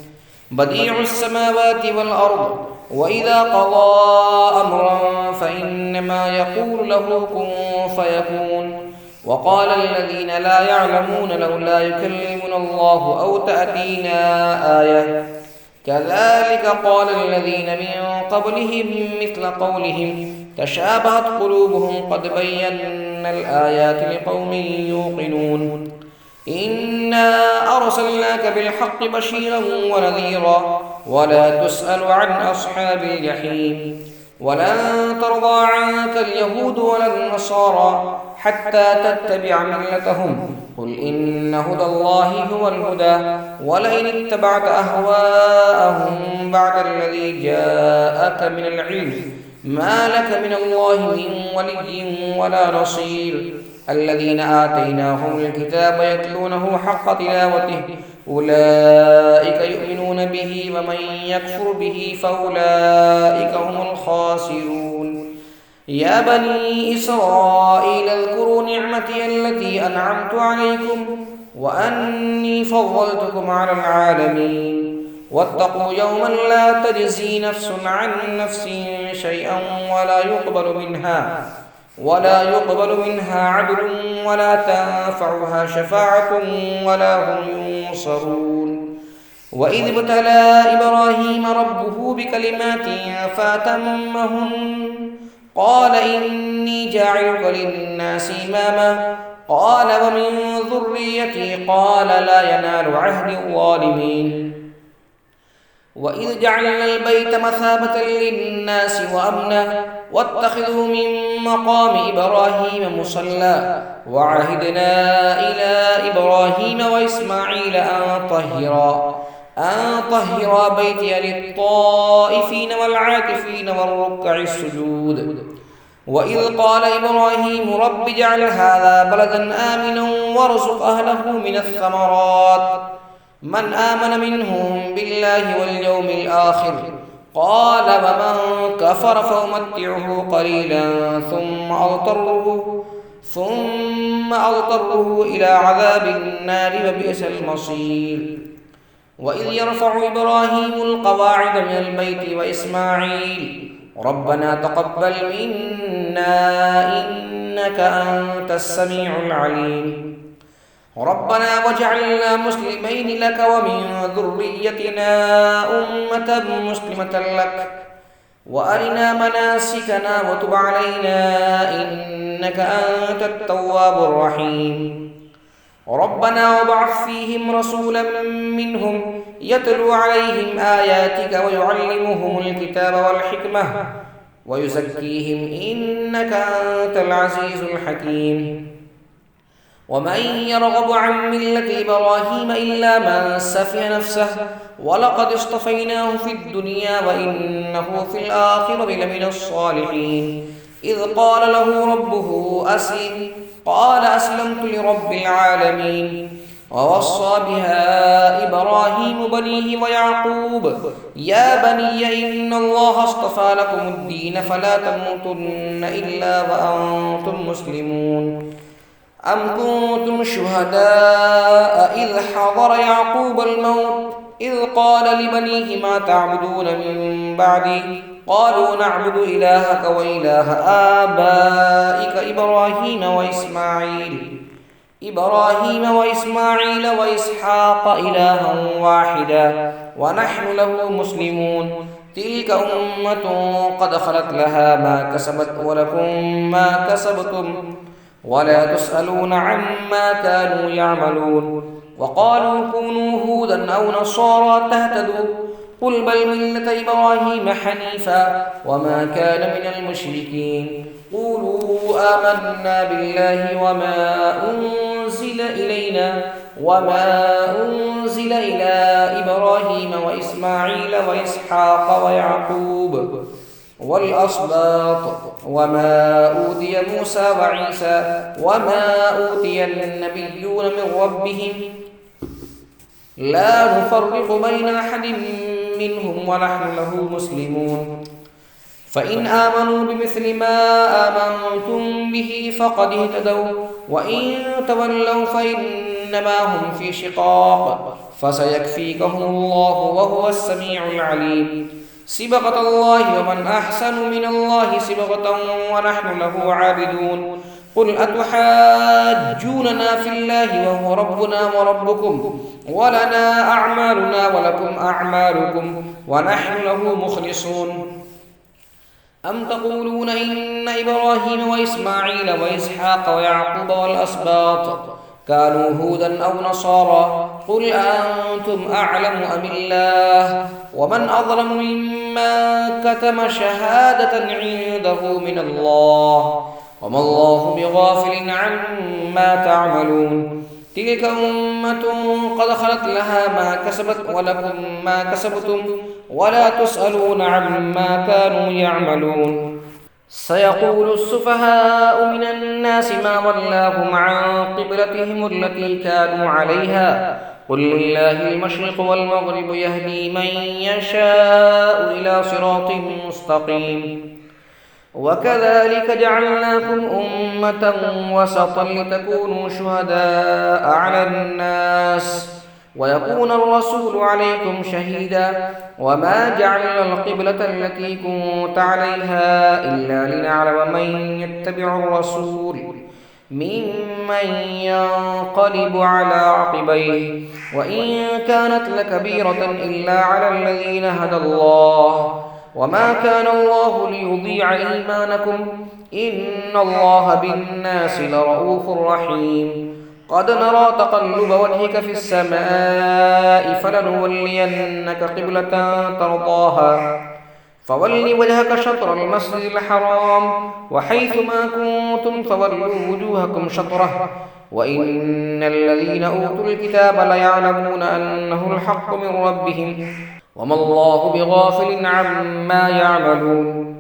بديع السماوات والأرض وإذا قضى أمرا فإنما يقول له كن فيكون وقال الذين لا يعلمون لولا يكلمنا الله أو تأتينا آية كذلك قال الذين من قبلهم مثل قولهم تشابهت قلوبهم قد بينا الآيات لقوم يوقنون إنا أرسلناك بالحق بشيرا ونذيرا ولا تسأل عن أصحاب الجحيم ولن ترضى عنك اليهود ولا النصارى حتى تتبع ملتهم قل إن هدى الله هو الهدى ولئن اتبعت أهواءهم بعد الذي جاءك من العلم ما لك من الله من ولي ولا نصير الذين آتيناهم الكتاب يتلونه حق تلاوته أولئك يؤمنون به ومن يكفر به فأولئك هم الخاسرون يا بني إسرائيل اذكروا نعمتي التي أنعمت عليكم وأني فضلتكم على العالمين واتقوا يوما لا تجزي نفس عن نفس شيئا ولا يقبل منها عدل ولا تنفعها شفاعة ولا هم ينصرون وإذ ابتلى إبراهيم ربه بكلمات فأتمهن قال إني جاعلك للناس إماما قال ومن ذريتي قال لا ينال عهد الظالمين وإذ جعلنا البيت مثابة للناس وأمنا واتخذوا من مقام إبراهيم مصلى وعهدنا إلى إبراهيم وإسماعيل أن طهرا بيتي للطائفين والعاكفين والركع السجود وإذ قال إبراهيم رب اجعل هذا بلدا آمنا وارزق أهله من الثمرات من آمن منهم بالله واليوم الآخر قال ومن كفر فأمتعه قليلا ثم أضطره إلى عذاب النار وبئس المصير وإذ يرفع إبراهيم القواعد من البيت وإسماعيل ربنا تقبل منا إنك أنت السميع العليم ربنا واجعلنا مسلمين لك ومن ذريتنا أمة مسلمة لك وأرنا مناسكنا وتب علينا إنك أنت التواب الرحيم ربنا وابعث فيهم رسولا منهم يتلو عليهم آياتك ويعلمهم الكتاب والحكمة ويزكيهم إنك أنت العزيز الحكيم ومن يرغب عن ملة إبراهيم إلا من سفه نفسه ولقد اصطفيناه في الدنيا وإنه في الآخرة لمن الصالحين إذ قال له ربه أسلم قال أسلمت لرب العالمين ووصى بها إبراهيم بنيه ويعقوب يا بني إن الله اصطفى لكم الدين فلا تموتن إلا وأنتم مسلمون أم كنتم شهداء إذ حضر يعقوب الموت إذ قال لبنيه ما تعبدون من بعدي قالوا نعبد إلهك وإله آبائك إبراهيم وإسماعيل وإسحاق إلها واحدا ونحن له مسلمون تلك أمة قد خلت لها ما كسبت ولكم ما كسبتم ولا تسألون عما كانوا يعملون وقالوا كونوا هودا أو نصارى تهتدوا قل بل ملة إبراهيم حنيفا وما كان من المشركين قولوا آمنا بالله وما أنزل إلى إبراهيم وإسماعيل وإسحاق ويعقوب والأسباط وما أوتي موسى وعيسى وما أوتي النبيون من ربهم لا نفرق بين أحد منهم ونحن له مسلمون فإن آمنوا بمثل ما آمنتم به فقد اهتدوا وإن تولوا فإنما هم في شقاق فسيكفيكهم الله وهو السميع العليم صبغة الله ومن أحسن من الله صبغة ونحن له عابدون قل أتحاجوننا في الله وهو ربنا وربكم ولنا أعمالنا ولكم أعمالكم ونحن له مخلصون أم تقولون إن إبراهيم وإسماعيل وإسحاق ويعقوب والأسباط كانوا هودا أو نصارى قل أنتم أعلم أم الله ومن أظلم ممن كتم شهادة عنده من الله وما الله بغافل عما تعملون تلك أمة قد خلت لها ما كسبت ولكم ما كسبتم ولا تسألون عما كانوا يعملون سيقول السفهاء من الناس ما ولاهم عن قبلتهم التي كانوا عليها قل لله المشرق والمغرب يهدي من يشاء إلى صراط مستقيم وكذلك جعلناكم أمة وسطا لتكونوا شهداء على الناس ويكون الرسول عليكم شهيدا وما جعلنا القبلة التي كنت عليها إلا لنعلم من يتبع الرسول ممن ينقلب على عقبيه وإن كانت لكبيرة إلا على الذين هدى الله وما كان الله ليضيع إيمانكم إن الله بالناس لرؤوف رحيم قد نرى تقلب وجهك في السماء فلنولينك قبلة ترضاها فول وجهك شطر المسجد الحرام وحيث ما كنتم فولوا وجوهكم شطره وإن الذين أوتوا الكتاب ليعلمون أنه الحق من ربهم وما الله بغافل عما يعملون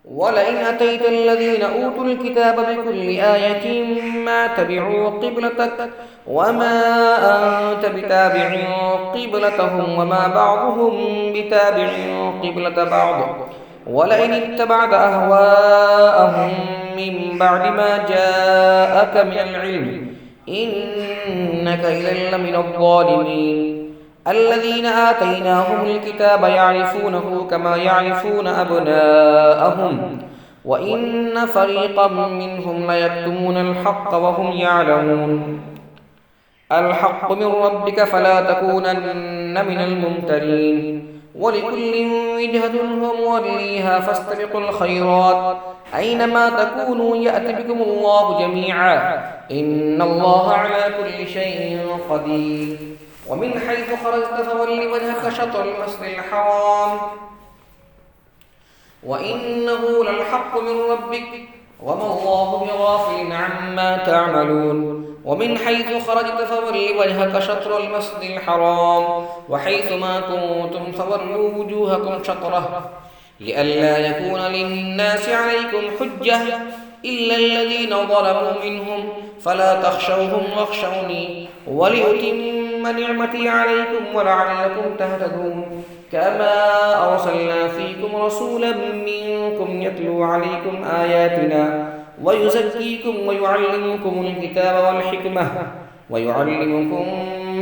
ولئن أتيت الذين أوتوا الكتاب بكل آية ما تبعوا قبلتك وما أنت بتابع قبلتهم وما بعضهم بتابع قبلة بعض ولئن اتبعت أهواءهم من بعد ما جاءك من العلم إنك إذا لمن الظالمين الذين آتيناهم الكتاب يعرفونه كما يعرفون أبناءهم وإن فريقا منهم ليكتمون الحق وهم يعلمون الحق من ربك فلا تكونن من الممترين ولكل وجهة هو موليها فاستبقوا الخيرات أينما تكونوا يأت بكم الله جميعا إن الله على كل شيء قدير ومن حيث خرجت فول وجهك شطر المسجد الحرام وإنه للحق من ربك وما الله بغافل عما تعملون ومن حيث خرجت فول وجهك شطر المسجد الحرام وحيث ما كنتم فولوا وجوهكم شطره لئلا يكون للناس عليكم حجة إلا الذين ظلموا منهم فلا تخشوهم واخشوني ولأتم نعمتي عليكم ولعلكم تهتدون كما أرسلنا فيكم رسولا منكم يتلو عليكم آياتنا ويزكيكم ويعلمكم الكتاب والحكمة ويعلمكم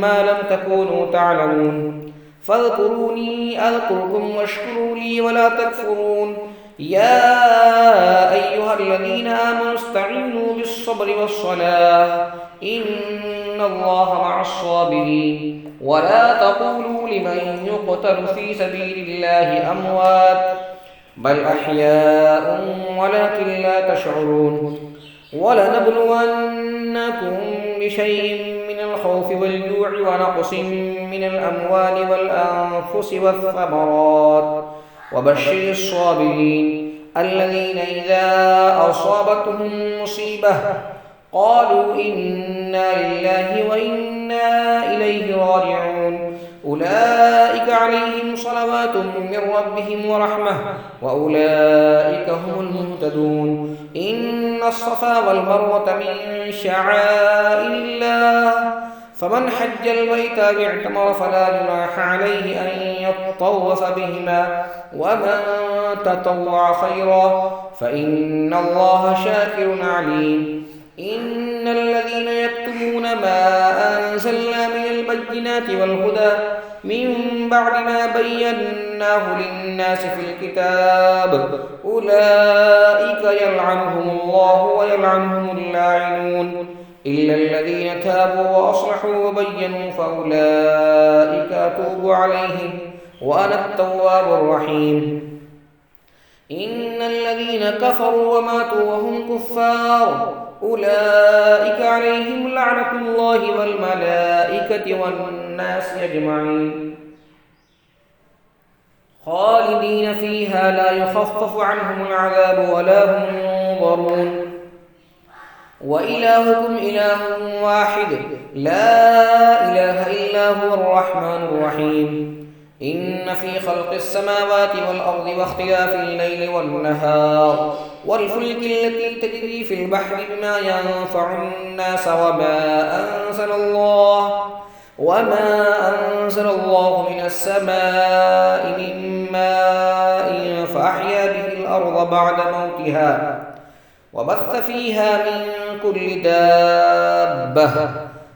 ما لم تكونوا تعلمون فاذكروني أذكركم واشكروا لي ولا تكفرون يا أيها الذين آمنوا استعينوا بالصبر والصلاة إن الله مع الصابرين ولا تقولوا لمن يقتل في سبيل الله أموات بل أحياء ولكن لا تشعرون ولنبلونكم بشيء من الخوف والجوع ونقص من الأموال والأنفس والثمرات وبشر الصابرين الذين إذا أصابتهم مصيبة قالوا إنا لله وإنا إليه راجعون أولئك عليهم صلوات من ربهم ورحمة وأولئك هم المهتدون إن الصفا والمروة من شعائر الله فمن حج البيت أو اعتمر فلا جناح عليه أن يطوف بهما ومن تطوع خيرا فإن الله شاكر عليم إن الذين يكتمون ما أنزلنا من البينات والهدى من بعد ما بيناه للناس في الكتاب أولئك يلعنهم الله ويلعنهم اللاعنون إلا الذين تابوا وأصلحوا وبينوا فأولئك أتوب عليهم وأنا التواب الرحيم إن الذين كفروا وماتوا وهم كفار أولئك عليهم لعنة الله والملائكة والناس أجمعين خالدين فيها لا يخفف عنهم العذاب ولا هم ينظرون وإلهكم إله واحد لا إله إلا هو الرحمن الرحيم إن في خلق السماوات والأرض واختلاف الليل والنهار والفلك التي تجري في البحر بما ينفع الناس وما أنزل الله من السماء من ماء فأحيا به الأرض بعد موتها وبث فيها من كل دابة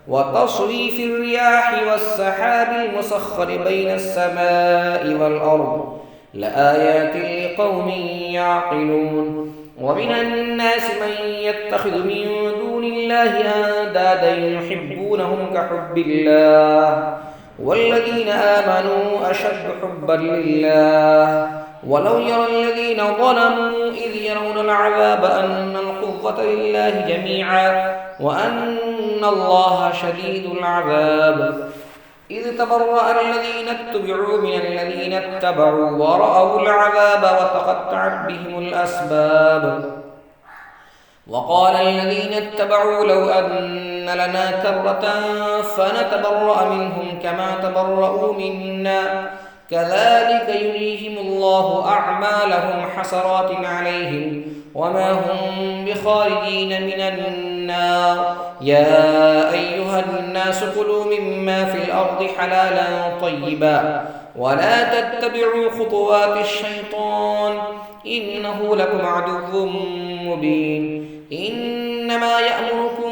وتصريف الرياح والسحاب المسخر بين السماء والأرض لآيات لقوم يعقلون ومن الناس من يتخذ من دون الله أندادا يحبونهم كحب الله والذين آمنوا أشد حبا لله ولو يرى الذين ظلموا إذ يرون العذاب أن القوة لله جميعا وأن الله شديد العذاب إذ تبرأ الذين اتبعوا من الذين اتبعوا ورأوا العذاب وتقطعت بهم الأسباب وقال الذين اتبعوا لو أن لنا كرة فنتبرأ منهم كما تبرأوا منا كذلك يريهم الله أعمالهم حسرات عليهم وما هم بخارجين من النار يا أيها الناس كلوا مما في الأرض حلالا طيبا ولا تتبعوا خطوات الشيطان إنه لكم عدو مبين إنما يأمركم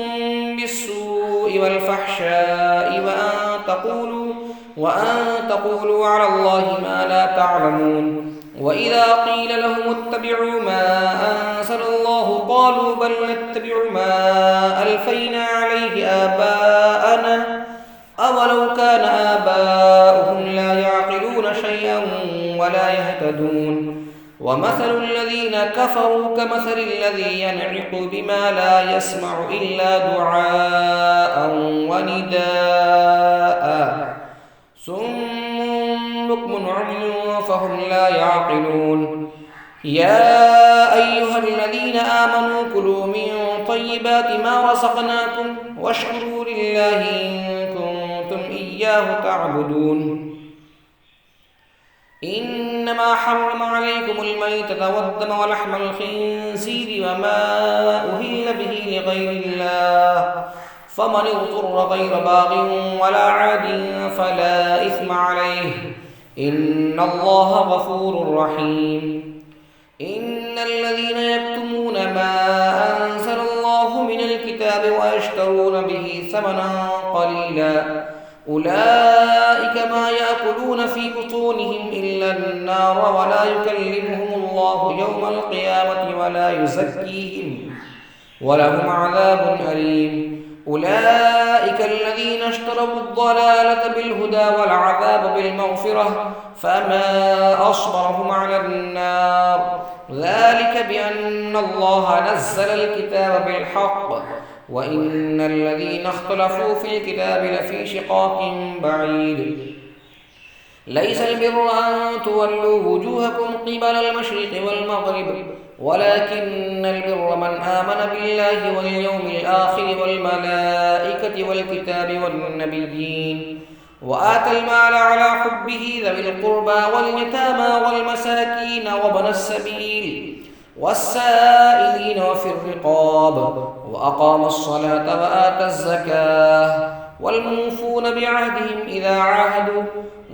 بالسوء والفحشاء وأن تقولوا على الله ما لا تعلمون وإذا قيل لهم اتبعوا ما أنزل الله قالوا بل نتبع ما ألفينا عليه آباءنا أولو كان آباؤهم لا يعقلون شيئا ولا يهتدون ومثل الذين كفروا كمثل الذي ينعق بما لا يسمع إلا دعاء ونداء صم بكم عمي فهم لا يعقلون يا أيها الذين آمنوا كلوا من طيبات ما رزقناكم واشكروا لله إن كنتم إياه تعبدون إنما حرم عليكم الميتة والدم ولحم الخنزير وما أهل به لغير الله فمن اضطر غير باغ ولا عاد فلا إثم عليه إن الله غفور رحيم إن الذين يكتمون ما أنزل الله من الكتاب ويشترون به ثمنا قليلا أولئك ما يأكلون في بطونهم إلا النار ولا يكلمهم الله يوم القيامة ولا يزكيهم ولهم عذاب أليم أولئك الذين اشتروا الضلالة بالهدى والعذاب بالمغفرة فما أصبرهم على النار ذلك بأن الله نزل الكتاب بالحق وإن الذين اختلفوا في الكتاب لفي شقاق بعيد ليس البر أن تولوا وجوهكم قبل المشرق والمغرب ولكن البر من آمن بالله واليوم الآخر والملائكة والكتاب والنبيين وآتى المال على حبه ذوي القربى واليتامى والمساكين وابن السبيل والسائلين وفي الرقاب وأقام الصلاة وآتى الزكاة والموفون بعهدهم إذا عاهدوا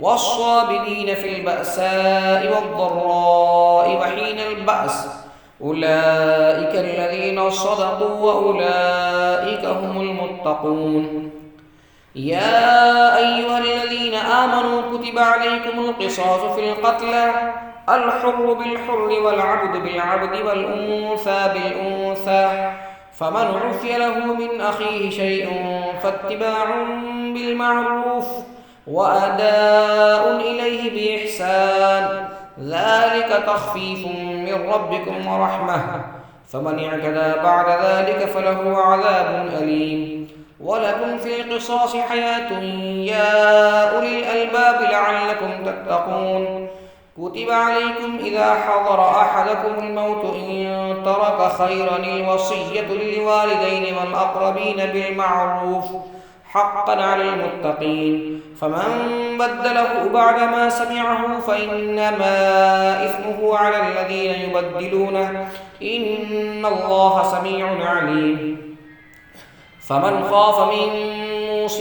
والصابرين في البأساء والضراء وحين البأس أولئك الذين صدقوا وأولئك هم المتقون يا أيها الذين آمنوا كتب عليكم القصاص في القتلى الحر بالحر والعبد بالعبد والأنثى بالأنثى فمن عفي له من أخيه شيء فاتباع بالمعروف وأداء إليه بإحسان ذلك تخفيف من ربكم ورحمة فمن اعتدى بعد ذلك فله عذاب أليم ولكم في القصاص حياة يا أولي الألباب لعلكم تتقون كتب عليكم إذا حضر أحدكم الموت إن ترك خيرا الوصية للوالدين والأقربين بالمعروف حقا على المتقين فمن بدله بعدما سمعه فإنما إثمه على الذين يبدلونه إن الله سميع عليم فمن خاف من موص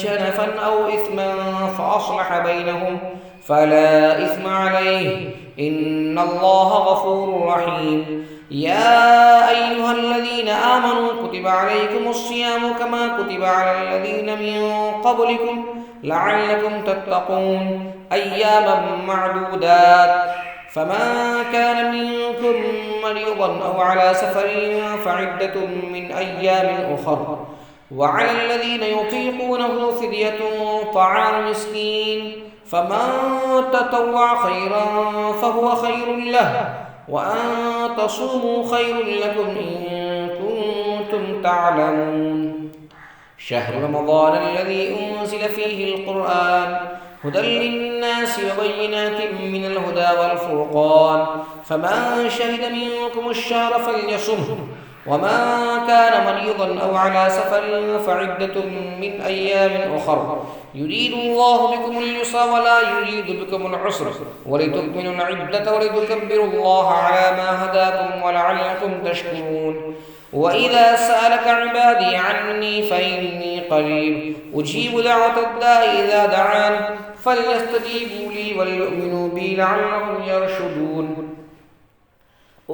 جنفا أو إثما فأصلح بينهم فلا إثم عليه إن الله غفور رحيم يا أيها الذين آمنوا كتب عليكم الصيام كما كتب على الذين من قبلكم لعلكم تتقون أياما معدودات فمن كان منكم مريضا أو على سفر فعدة من أيام أخر وعلى الذين يطيقونه فدية طعام مسكين فمن تطوع خيرا فهو خير له وأن تصوموا خير لكم إن كنتم تعلمون شهر رمضان الذي أنزل فيه القرآن هدى للناس وبينات من الهدى والفرقان فمن شهد منكم الشهر فليصمه ومن كان مريضا أو على سفر فعدة من أيام أخر يريد الله بكم اليسر ولا يريد بكم العسر ولتكملوا العدة ولتكبروا الله على ما هداكم ولعلكم تشكرون وإذا سألك عبادي عني فإني قريب أجيب دعوة الداء إذا دعان فليستجيبوا لي وليؤمنوا بي لعلهم يرشدون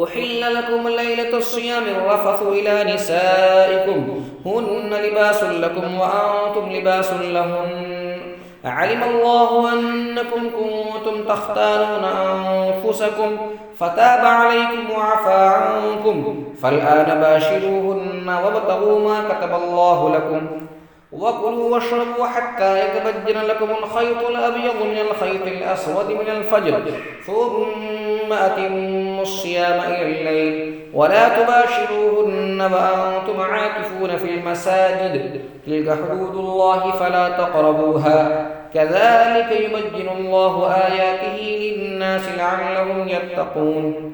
أحل لكم ليلة الصيام الرفث إلى نسائكم هن لباس لكم وأنتم لباس لهن علم الله أنكم كنتم تختانون أنفسكم فتاب عليكم وعفى عنكم فالآن باشروهن وابتغوا ما كتب الله لكم وكلوا واشربوا حتى يتبين لكم الخيط الأبيض من الخيط الأسود من الفجر ثم أتموا الصيام إلى الليل ولا تباشروهن وأنتم عاكفون في المساجد تلك حدود الله فلا تقربوها كذلك يبين الله آياته للناس لعلهم يتقون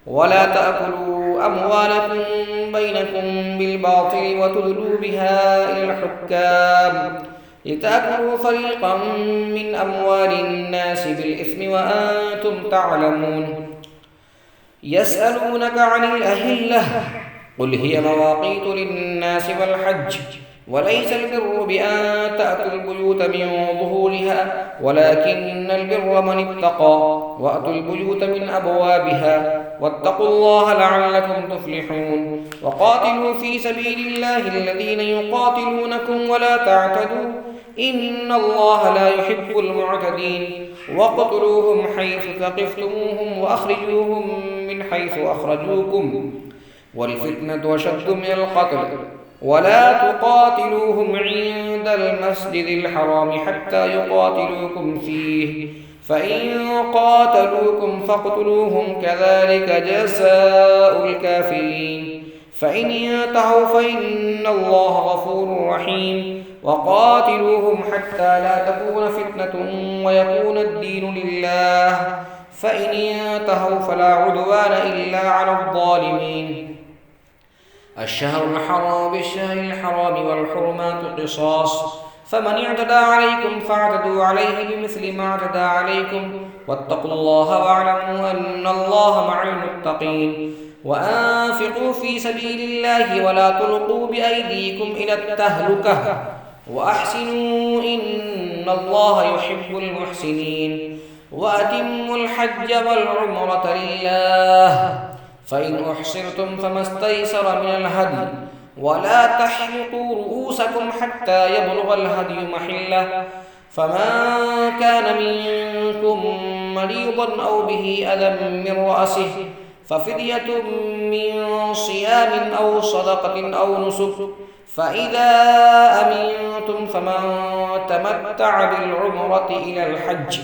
ولا تأكلوا أموالكم بينكم بالباطل وتدلوا بها إلى الحكام لتأكلوا فريقا من أموال الناس بالإثم وأنتم تعلمون يسألونك عن الأهلة قل هي مواقيت للناس والحج وليس البر بأن تأتوا البيوت من ظهورها ولكن البر من اتقى وأتوا البيوت من أبوابها واتقوا الله لعلكم تفلحون وقاتلوا في سبيل الله الذين يقاتلونكم ولا تعتدوا إن الله لا يحب المعتدين واقتلوهم حيث ثقفتموهم وأخرجوهم من حيث أخرجوكم والفتنة أشد من القتل ولا تقاتلوهم عند المسجد الحرام حتى يقاتلوكم فيه فإن قاتلوكم فاقتلوهم كذلك جزاء الكافرين فإن ينتهوا فإن الله غفور رحيم وقاتلوهم حتى لا تكون فتنة ويكون الدين لله فإن ينتهوا فلا عدوان إلا على الظالمين الشهر الحرام بالشهر الحرام والحرمات قصاص فمن اعتدى عليكم فاعتدوا عليه بمثل ما اعتدى عليكم واتقوا الله واعلموا أن الله مع المتقين وأنفقوا في سبيل الله ولا تلقوا بأيديكم إلى التهلكة وأحسنوا إن الله يحب المحسنين وأتموا الحج والعمرة لله فإن أحصرتم فما استيسر من الهدي ولا تحلقوا رؤوسكم حتى يبلغ الهدي محله فمن كان منكم مريضا أو به أذى من رأسه ففدية من صيام أو صدقة أو نسك فإذا أمنتم فمن تمتع بالعمرة إلى الحج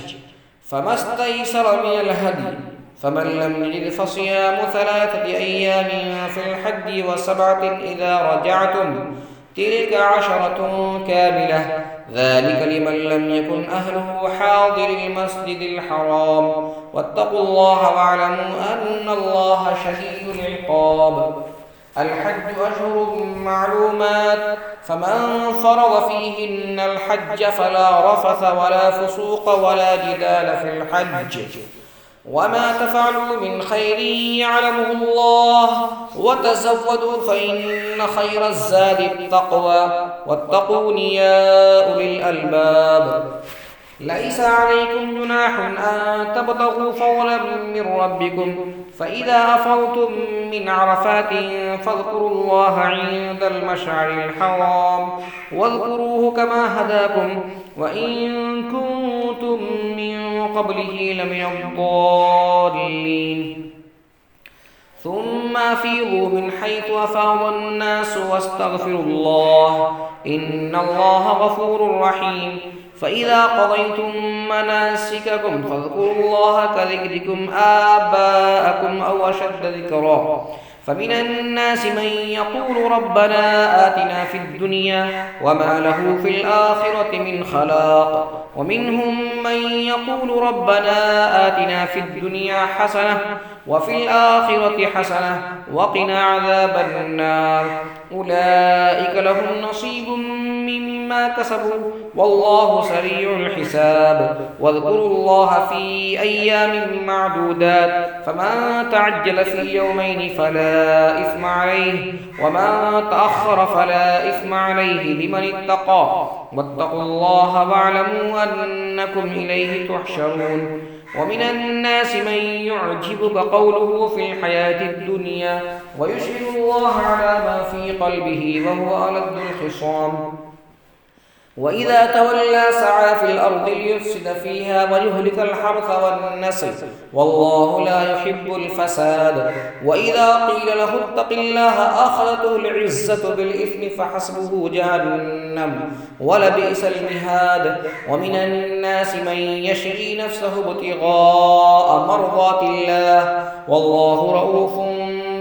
فما استيسر من الهدي فمن لم يجد فصيام 3 أيام في الحج و7 إذا رجعتم تلك 10 كاملة ذلك لمن لم يكن أهله حاضر المسجد الحرام واتقوا الله واعلموا أن الله شديد العقاب الحج أشهر معلومات فمن فرض فيهن الحج فلا رفث ولا فسوق ولا جدال في الحج وما تفعلوا من خير يعلمه الله وتزودوا فإن خير الزاد التقوى واتقون يا أولي الألباب ليس عليكم جناح أن تبتغوا فضلا من ربكم فإذا أفضتم من عرفات فاذكروا الله عند المشعر الحرام واذكروه كما هداكم وإن كنتم من قبله لمن الضالين ثم أفيضوا من حيث أفاض الناس واستغفروا الله إن الله غفور رحيم فإذا قضيتم مناسككم فاذكروا الله كذكركم آباءكم أو أشد ذكرا فمن الناس من يقول ربنا آتنا في الدنيا وما له في الآخرة من خلاق ومنهم من يقول ربنا آتنا في الدنيا حسنة وفي الآخرة حسنة وقنا عذاب النار أولئك لهم نصيب مما كسبوا والله سريع الحساب واذكروا الله في أيام معدودات فمن تعجل في يومين فلا إثم عليه ومن تأخر فلا إثم عليه لمن اتقى واتقوا الله واعلموا أنكم إليه تحشرون ومن الناس من يعجبك قوله في الحياة الدنيا ويشهد الله على ما في قلبه وهو ألد الخصام وإذا تولى سعى في الأرض ليفسد فيها ويهلك الحرث والنسل والله لا يحب الفساد وإذا قيل له اتق الله أخذته العزة بالإثم فحسبه جهنم ولبئس المهاد ومن الناس من يشري نفسه ابتغاء مرضات الله والله رؤوف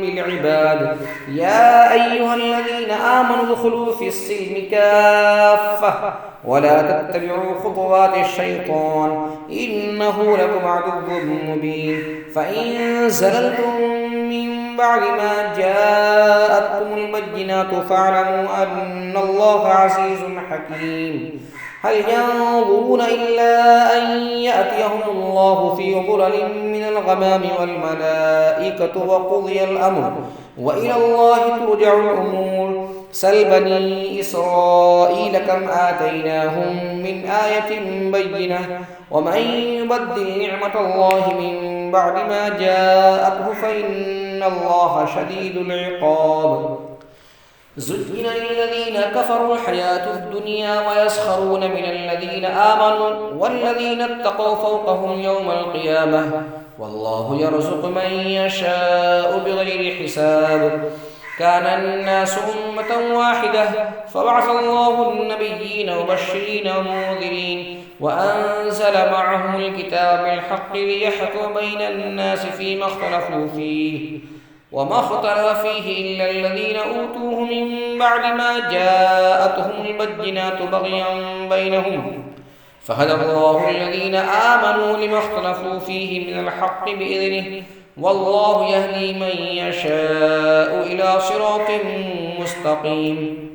بالعباد يا أيها الذين آمنوا ادخلوا في السلم كافة ولا تتبعوا خطوات الشيطان إنه لكم عدو مبين فإن زللتم من بعد ما جاءتكم البينات فاعلموا أن الله عزيز حكيم هل ينظرون إلا أن يأتيهم الله في ظلل من الغمام والملائكة وقضي الأمر وإلى الله ترجع الأمور سل بني إسرائيل كم آتيناهم من آية بينة ومن يبدل نعمة الله من بعد ما جاءته فإن الله شديد العقاب زين للذين كفروا الحياة الدنيا ويسخرون من الذين آمنوا والذين اتقوا فوقهم يوم القيامة والله يرزق من يشاء بغير حساب كان الناس أمة واحدة فبعث الله النبيين مبشرين ومنذرين وأنزل معهم الكتاب بالحق ليحكم بين الناس فيما اختلفوا فيه وما اختلف فيه إلا الذين أوتوه من بعد ما جاءتهم البينات بغيا بينهم فهدى الله الذين آمنوا لما اختلفوا فيه من الحق بإذنه والله يهدي من يشاء إلى صراط مستقيم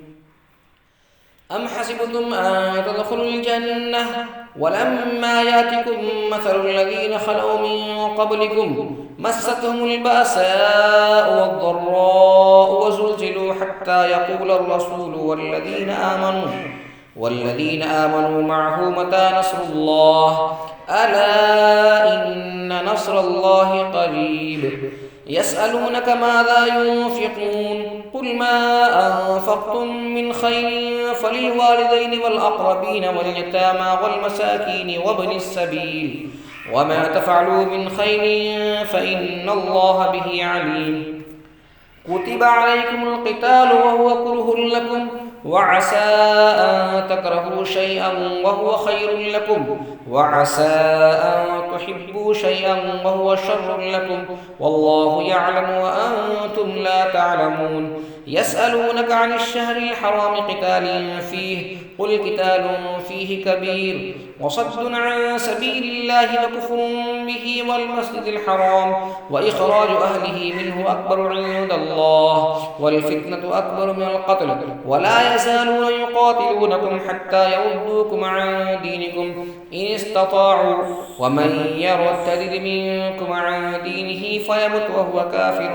أم حسبتم أن تدخلوا الجنة ولما يأتكم مثل الذين خلوا من قبلكم مستهم البأساء والضراء وزلزلوا حتى يقول الرسول والذين آمنوا معه متى نصر الله ألا إن نصر الله قريب يسألونك ماذا ينفقون قل ما أنفقتم من خير فللوالدين والأقربين واليتامى والمساكين وابن السبيل وما تفعلوا من خير فإن الله به عليم كتب عليكم القتال وهو كره لكم وعسى أن تكرهوا شيئا وهو خير لكم وعسى أن تحبوا شيئا وهو شر لكم والله يعلم وأنتم لا تعلمون يسألونك عن الشهر الحرام قتال فيه قل قتال فيه كبير وصد عن سبيل الله وكفر به والمسجد الحرام وإخراج أهله منه أكبر عند الله والفتنة أكبر من القتل ولا يزالون يقاتلونكم حتى يردوكم عن دينكم إن استطاعوا ومن يرتد منكم عن دينه فيمت وهو كافر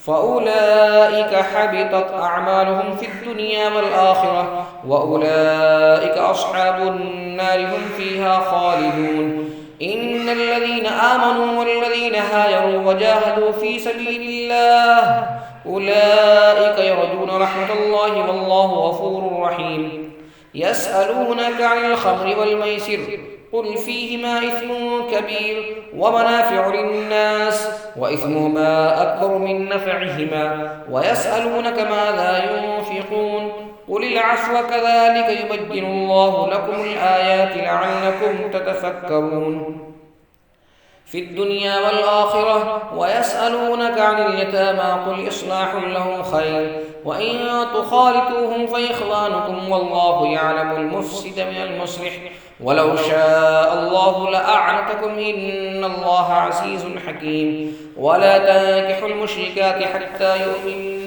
فأولئك حبطت أعمالهم في الدنيا والآخرة وأولئك أصحاب النار هم فيها خالدون إن الذين آمنوا والذين هاجروا وجاهدوا في سبيل الله أولئك يرجون رحمة الله والله غفور رحيم يسألونك عن الخمر والميسر قل فيهما إثم كبير ومنافع للناس وإثمهما أكبر من نفعهما ويسألونك ماذا ينفقون قل العفو كذلك يبين الله لكم الآيات لعلكم تتفكرون في الدنيا والآخرة ويسألونك عن اليتامى قل إصلاح لهم خير وإن تخالطوهم فإخوانكم والله يعلم المفسد من المصلح ولو شاء الله لأعنتكم إن الله عزيز حكيم ولا تنكحوا المشركات حتى يؤمنوا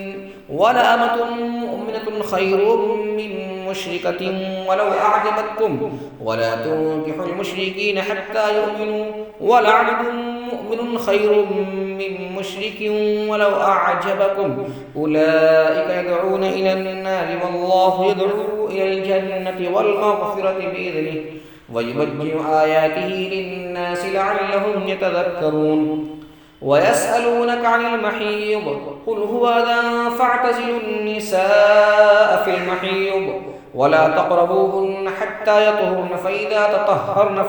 ولأمة مؤمنة خير من مشركة ولو أعجبتكم ولا تنكحوا المشركين حتى يؤمنوا ولعبد مؤمن خير من مشرك ولو أعجبكم أولئك يدعون إلى النار والله يدعو إلى الجنة والمغفرة بإذنه ويبين آياته للناس لعلهم يتذكرون ويسألونك عن المحيض قل هو أذى فاعتزلوا النساء في المحيض ولا تقربوهن حتى يطهرن فإذا تطهرن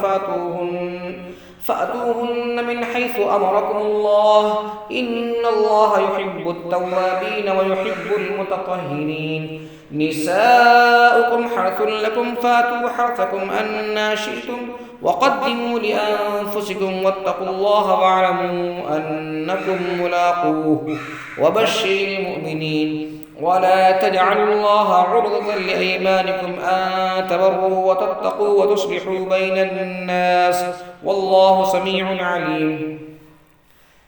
فأتوهن من حيث أمركم الله إن الله يحب التوابين ويحب المتطهرين نساؤكم حرث لكم فاتوا حرثكم أنى شئتم وقدموا لأنفسكم واتقوا الله واعلموا أنكم ملاقوه وبشر المؤمنين ولا تجعلوا الله عرضة لأيمانكم أن تبروا وتتقوا وتصلحوا بين الناس والله سميع عليم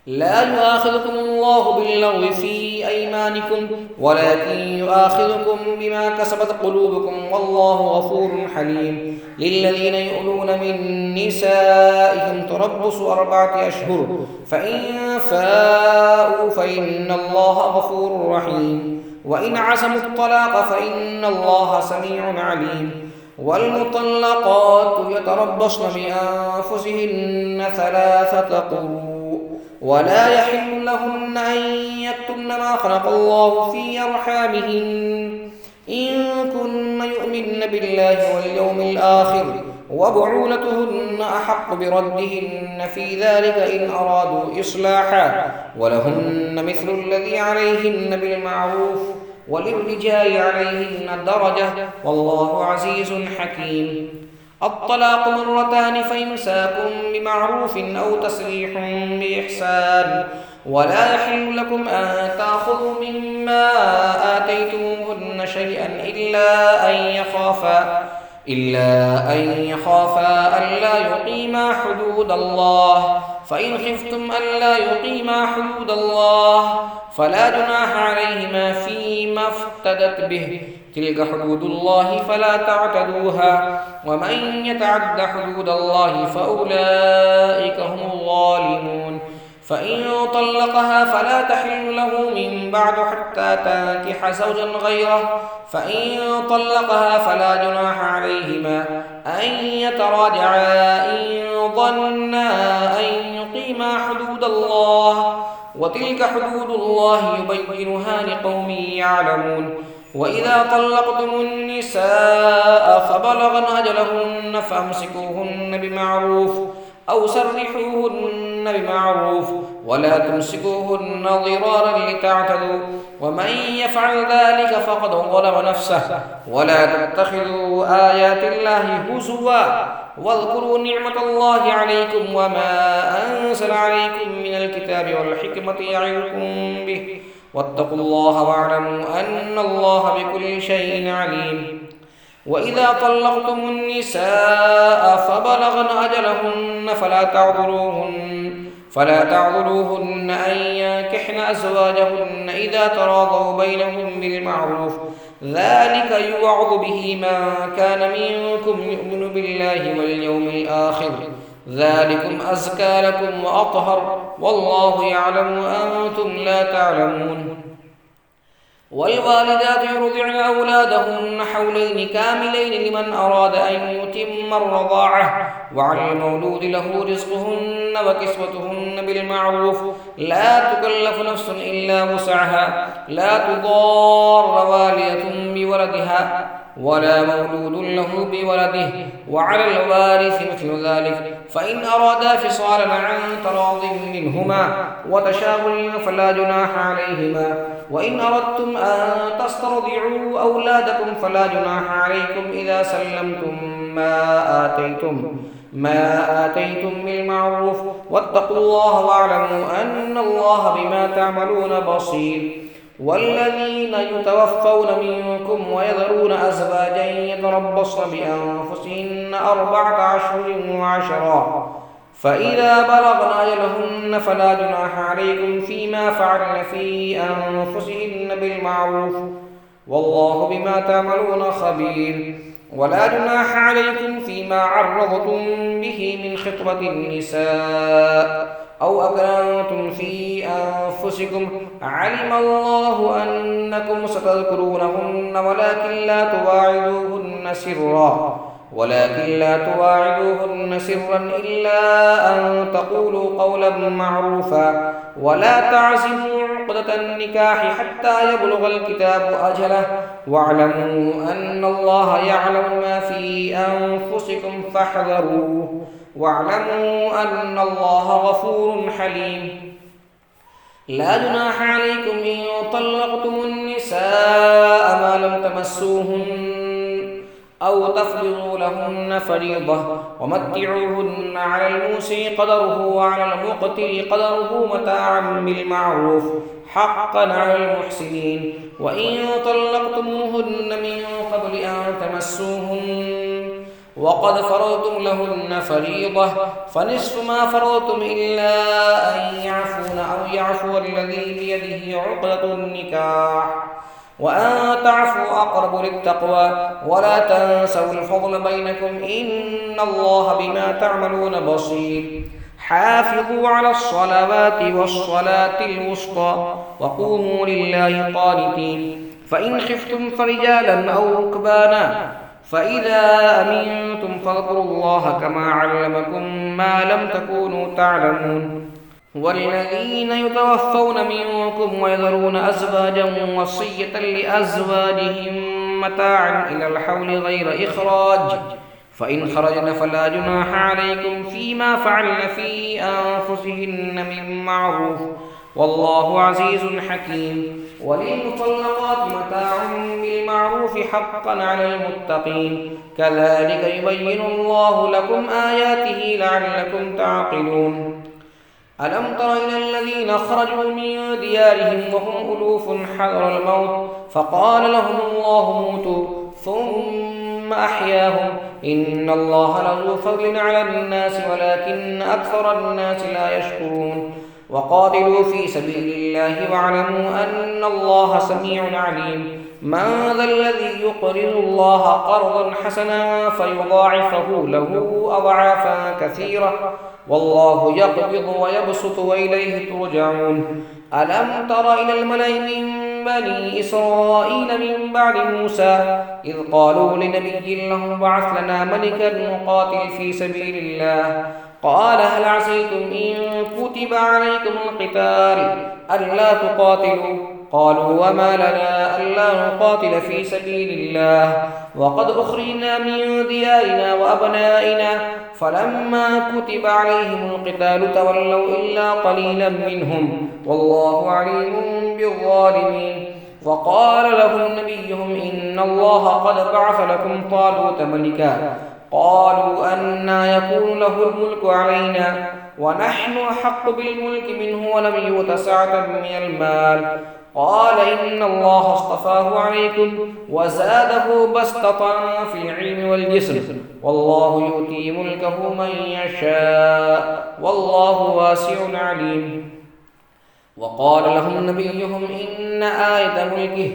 لا يؤاخذكم الله باللغو في أيمانكم ولكن يؤاخذكم بما كسبت قلوبكم والله غفور حليم للذين يؤلون من نسائهم تربص 4 أشهر فإن فاءوا فإن الله غفور رحيم وإن عزموا الطلاق فإن الله سميع عليم والمطلقات يتربصن بأنفسهن 3 قروء ولا يحل لهن أن يكتمن ما خلق الله في أرحامهن إن كن يؤمن بالله واليوم الآخر وبعولتهن أحق بردهن في ذلك إن أرادوا إصلاحا ولهن مثل الذي عليهن بالمعروف وللرجال عليهن درجة والله عزيز حكيم الطلاق 2 فإمساك بمعروف أو تسريح بإحسان ولا يحل لكم أن تأخذوا مما آتيتموهن شيئا إلا أن يخافا ألا يقيما حدود الله فإن خفتم ألا يقيما حدود الله فلا جناح عليهما فيما افتدت به تلك حدود الله فلا تعتدوها ومن يتعد حدود الله فأولئك هم الظالمون فإن طلقها فلا تحل له من بعد حتى تنكح زوجا غيره فإن طلقها فلا جناح عليهما أن يتراجعا إن ظنا أن يقيما حدود الله وتلك حدود الله يبينها لقوم يعلمون وإذا طلقتم النساء فبلغن أجلهن فأمسكوهن بمعروف أو سرحوهن بمعروف ولا تمسكوهن ضرارا لتعتدوا ومن يفعل ذلك فقد ظلم نفسه ولا تتخذوا آيات الله هزوا واذكروا نعمة الله عليكم وما أنزل عليكم من الكتاب والحكمة يعظكم به واتقوا الله واعلموا أن الله بكل شيء عليم وإذا طلقتم النساء فبلغن أجلهن فلا تعذروهن أن ينكحن أزواجهن إذا تراضوا بينهم بالمعروف ذلك يوعظ به من كان منكم يؤمن بالله واليوم الآخر ذلكم أزكى لكم وأطهر والله يعلم وأنتم لا تعلمون والوالدات يرضعن أولادهن حولين كاملين لمن أراد أن يتم الرضاعة وعلى المولود له رزقهن وكسوتهن بالمعروف لا تكلف نفس إلا وسعها لا تضار والدة بولدها ولا مولود له بولده وعلى الوارث مثل ذلك فإن أرادا فصالا عن تراض منهما وتشاور فلا جناح عليهما وإن أردتم أن تسترضعوا أولادكم فلا جناح عليكم إذا سلمتم ما آتيتم بالمعروف واتقوا الله واعلموا أن الله بما تعملون بصير. والذين يتوفون منكم ويذرون أزواجا يتربصن بأنفسهن 4 أشهر وعشرا فإذا بلغن أجلهن فلا جناح عليكم فيما فعلن في أنفسهن بالمعروف والله بما تعملون خبير. ولا جناح عليكم فيما عرضتم به من خطبة النساء أو أكرمتم في أنفسكم علم الله أنكم ستذكرونهن ولكن لا تواعدوهن سرا إلا أن تقولوا قولا معروفا ولا تعزموا عقدة النكاح حتى يبلغ الكتاب أجله واعلموا أن الله يعلم ما في أنفسكم فاحذروه واعلموا أن الله غفور حليم. لا جناح عليكم إن طلقتم النساء ما لم تمسوهن أو تفرضوا لهن فريضة ومتعوهن على الموسع قدره وعلى المقتر قدره متاعا بالمعروف حقا على المحسنين. وإن طلقتموهن من قبل أن تمسوهن وقد فرضتم لهن فريضة فنصف ما فرضتم إلا أن يعفون أو يعفو الذي بيده عقدة النكاح وأن تعفوا أقرب للتقوى ولا تنسوا الفضل بينكم إن الله بما تعملون بصير. حافظوا على الصلوات والصلاة الوسطى وقوموا لله قانتين. فإن خفتم فرجالا أو ركبانا فإذا أمنتم فاذكروا الله كما علمكم ما لم تكونوا تعلمون. والذين يتوفون منكم ويذرون أزواجا وصية لأزواجهم متاعا إلى الحول غير إخراج فإن خرجن فلا جناح عليكم فيما فعلن في أنفسهن من معروف والله عزيز حكيم. وللمطلقات متاع بالمعروف حقا على المتقين كذلك يبين الله لكم آياته لعلكم تعقلون. ألم تر إلى الذين خرجوا من ديارهم وهم ألوف حذر الموت فقال لهم الله موتوا ثم أحياهم إن الله لذو فضل على الناس ولكن أكثر الناس لا يشكرون. وقاتلوا في سبيل الله واعلموا أن الله سميع عليم. من ذا الذي يقرض الله قرضا حسنا فيضاعفه له أضعافا كثيرة والله يقبض ويبسط وإليه ترجعون. ألم تر إلى الملأ من بني إسرائيل من بعد موسى إذ قالوا لنبي له ابعث لنا ملكا نقاتل في سبيل الله قال هل عسيتم إن كتب عليكم القتال ألا تقاتلوا قالوا وما لنا ألا نقاتل في سبيل الله وقد أخرجنا من ديارنا وأبنائنا فلما كتب عليهم القتال تولوا إلا قليلا منهم والله عليم بالظالمين. وقال لهم نبيهم إن الله قد بعث لكم طالوت ملكا قالوا أنى يكون له الملك علينا ونحن أحق بالملك منه ولم يؤت سعة من المال قال إن الله اصطفاه عليكم وزاده بسطة في العلم والجسم والله يؤتي ملكه من يشاء والله واسع عليم. وقال لهم نبيهم إن آية ملكه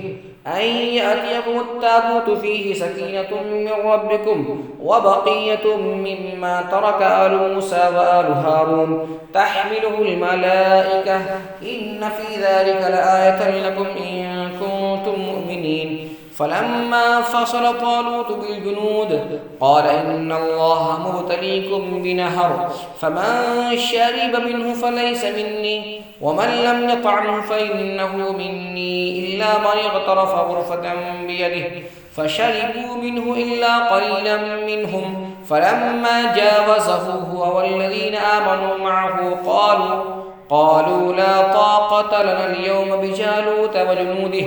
أن يأتيكم التابوت فيه سكينة من ربكم وبقية مما ترك آل موسى وآل هارون تحمله الملائكة إن في ذلك لآية لكم إن كنتم مؤمنين. فلما فصل طالوت بالجنود قال إن الله مبتليكم بنهر فمن شرب منه فليس مني ومن لم يطعمه فإنه مني إلا من اغترف غرفة بيده فشربوا منه إلا قليلا منهم فلما جاوزه هو والذين آمنوا معه قالوا لا طاقة قبطت لنا اليوم بجالوت وجنوده.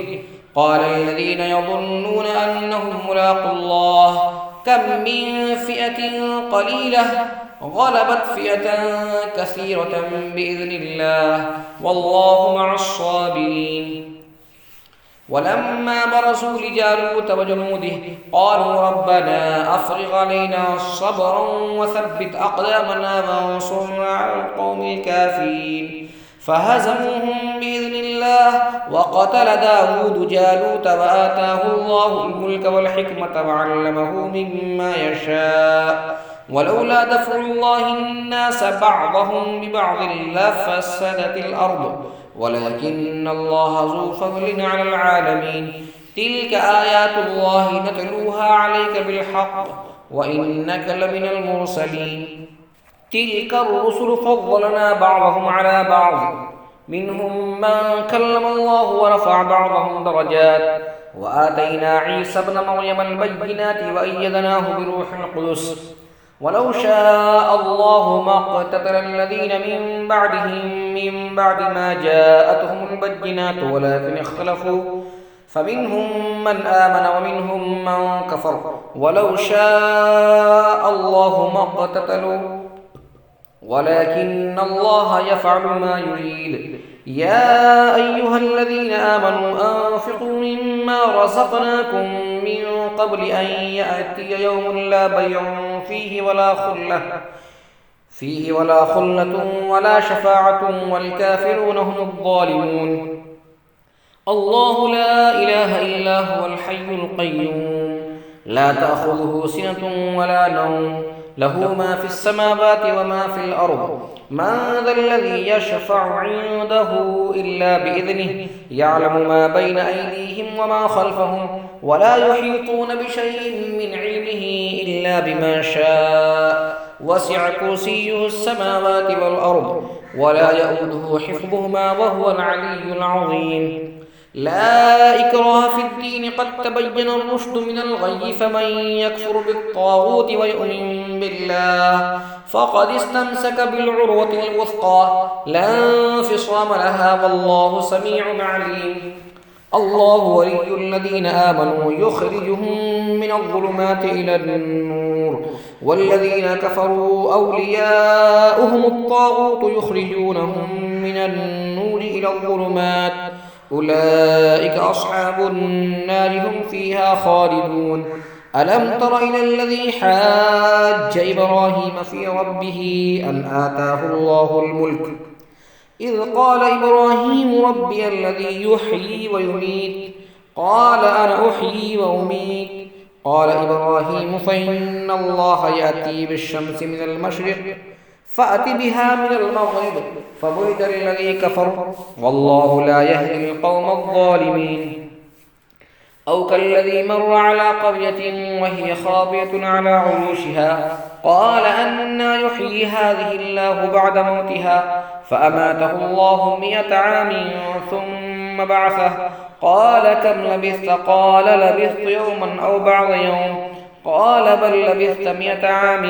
قال الذين يظنون أنهم ملاقو الله كم من فئة قليلة غلبت فئة كثيرة بإذن الله والله مع الصابرين. ولما برزوا لجالوت وجنوده قالوا ربنا أفرغ علينا صبرا وثبت أقدامنا وانصرنا على القوم الكافرين. فهزموهم بإذن الله وقتل داود جالوت وآتاه الله الملك والحكمة وعلمه مما يشاء ولولا دفع الله الناس بعضهم ببعض لفسدت الأرض ولكن الله ذو فضل على العالمين. تلك آيات الله نتلوها عليك بالحق وإنك لمن المرسلين. تلك الرسل فضلنا بعضهم على بعض منهم من كلم الله ورفع بعضهم درجات وآتينا عيسى ابن مريم البينات وأيدناه بروح القدس. ولو شاء الله ما اقتتل الذين من بعدهم من بعد ما جاءتهم البينات ولكن اختلفوا فمنهم من آمن ومنهم من كفر ولو شاء الله ما اقتتلوا ولكن الله يفعل ما يريد. يا أيها الذين آمنوا أنفقوا مما رزقناكم من قبل أن يأتي يوم لا بيع فيه ولا خلة ولا شفاعة والكافرون هم الظالمون. الله لا إله إلا هو الحي القيوم لا تأخذه سنة ولا نوم له ما في السماوات وما في الأرض. من ذا الذي يشفع عنده إلا بإذنه يعلم ما بين أيديهم وما خلفهم ولا يحيطون بشيء من علمه إلا بما شاء وسع كرسيه السماوات والأرض ولا يؤوده حفظهما وهو العلي العظيم. لا إكراه في الدين قد تبين الرشد من الغي فمن يكفر بالطاغوت ويؤمن بالله فقد استمسك بالعروة الوثقى لا انفصام لها والله سميع عليم. الله ولي الذين آمنوا يخرجهم من الظلمات إلى النور والذين كفروا أولياؤهم الطاغوت يخرجونهم من النور إلى الظلمات أولئك أصحاب النار هم فيها خالدون. ألم تر إلى الذي حاج إبراهيم في ربه أن آتاه الله الملك إذ قال إبراهيم ربي الذي يحيي ويميت قال أنا أحيي وأميت قال إبراهيم فإن الله يأتي بالشمس من المشرق فأت بها من المغرب فبهت الذي كفر والله لا يهدي القوم الظالمين. أو كالذي مر على قرية وهي خاوية على عروشها قال أنى يحيي هذه الله بعد موتها فأماته الله 100 عام ثم بعثه قال كم لبثت قال لبثت يوما أو بعض يوم قال بل لبثت 100 عام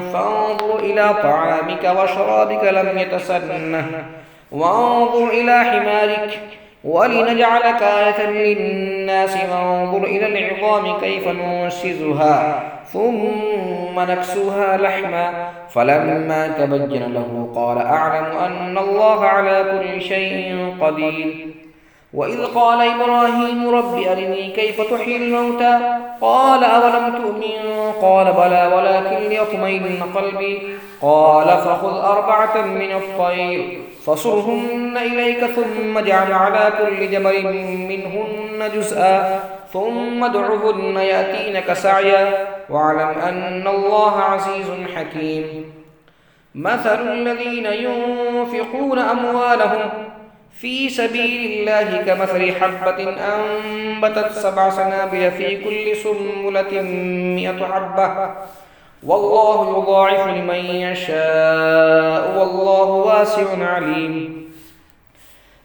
فانظر إلى طعامك وشرابك لم يتسنه وانظر إلى حمارك ولنجعلك آية للناس وانظر إلى العظام كيف ننشزها ثم نكسوها لحما فلما تبين له قال أعلم أن الله على كل شيء قدير. وإذ قال إبراهيم رب أرني كيف تحيي الموتى قال أولم تؤمن قال بلى ولكن ليطمئن قلبي قال فخذ 4 من الطير فصرهن إليك ثم اجعل على كل جبل منهن جزءا ثم ادعهن يأتينك سعيا واعلم أن الله عزيز حكيم. مثل الذين ينفقون أموالهم في سبيل الله كمثل حبة أنبتت 7 سنابل في كل سنبلة 100 حبة والله يضاعف لمن يشاء والله واسع عليم.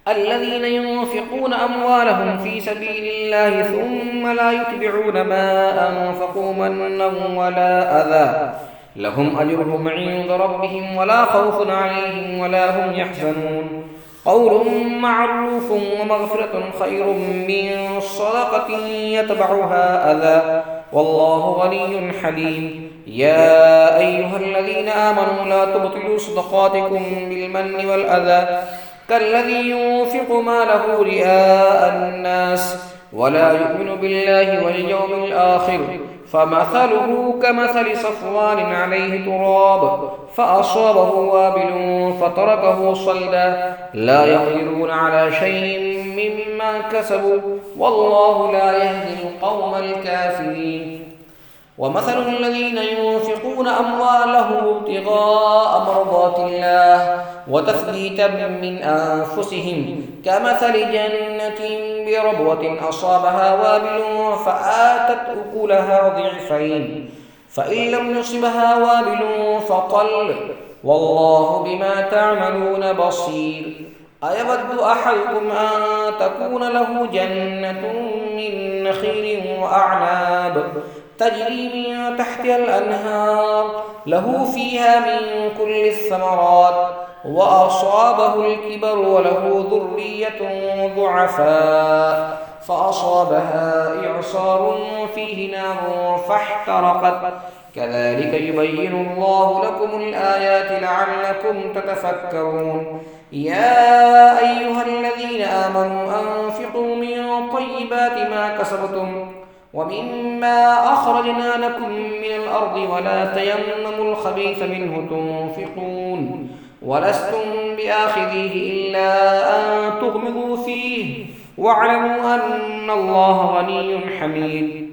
الذين ينفقون أموالهم في سبيل الله ثم لا يتبعون ما أنفقوا منا ولا أذى لهم أجرهم عند ربهم ولا خوف عليهم ولا هم يحزنون. قول معروف ومغفرة خير من صدقة يتبعها أذى والله غني حليم. يا أيها الذين آمنوا لا تبطلوا صدقاتكم بالمن والأذى كالذي ينفق ماله رئاء الناس ولا يؤمن بالله واليوم الآخر فمثله كمثل صفوان عليه تراب فأصابه وابل فتركه صلدا لا يقدرون على شيء مما كسبوا والله لا يهدي القوم الكافرين. ومثل الذين ينفقون أموالهم ابتغاء مرضات الله وتثبيتا من أنفسهم كمثل جنة بربوة أصابها وابل فآتت أكلها ضعفين فإن لم يصبها وابل فطل والله بما تعملون بصير. أيود أحدكم أن تكون له جنة من نخيل وأعناب تجري من تحتها الأنهار له فيها من كل الثمرات وأصابه الكبر وله ذرية ضعفاء فأصابها إعصار فيه نار فاحترقت كذلك يبين الله لكم الآيات لعلكم تتفكرون. يا أيها الذين آمنوا أنفقوا من طيبات ما كسبتم ومما أخرجنا لكم من الأرض ولا تيمموا الخبيث منه تنفقون ولستم بآخذيه إلا أن تغمضوا فيه واعلموا أن الله غني حميد.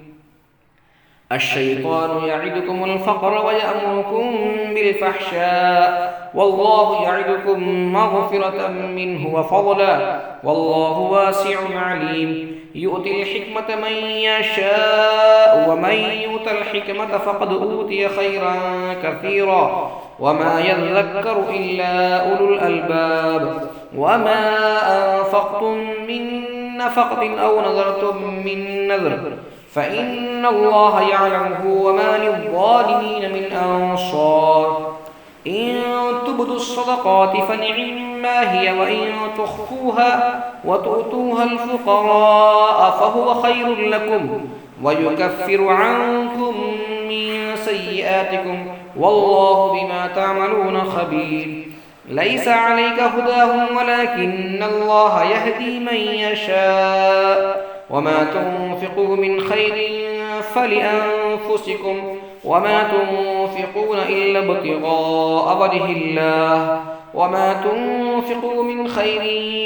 الشيطان يعدكم الفقر ويأمركم بالفحشاء والله يعدكم مغفرة منه وفضلا والله واسع عليم. يؤتي الحكمة من يشاء ومن يؤت الحكمة فقد أوتي خيرا كثيرا وما يذكر إلا أولو الألباب. وما أنفقتم من نفقة أو نذرتم من نذر فإن الله يعلمه وما للظالمين من أنصار. إن تبدوا الصدقات فنعما هي وإن تخفوها وتؤتوها الفقراء فهو خير لكم ويكفر عنكم من سيئاتكم والله بما تعملون خبير. ليس عليك هداهم ولكن الله يهدي من يشاء وما تنفقوا من خير فلأنفسكم وما تنفقون إلا ابتغاء وجه الله وما تنفقوا من خير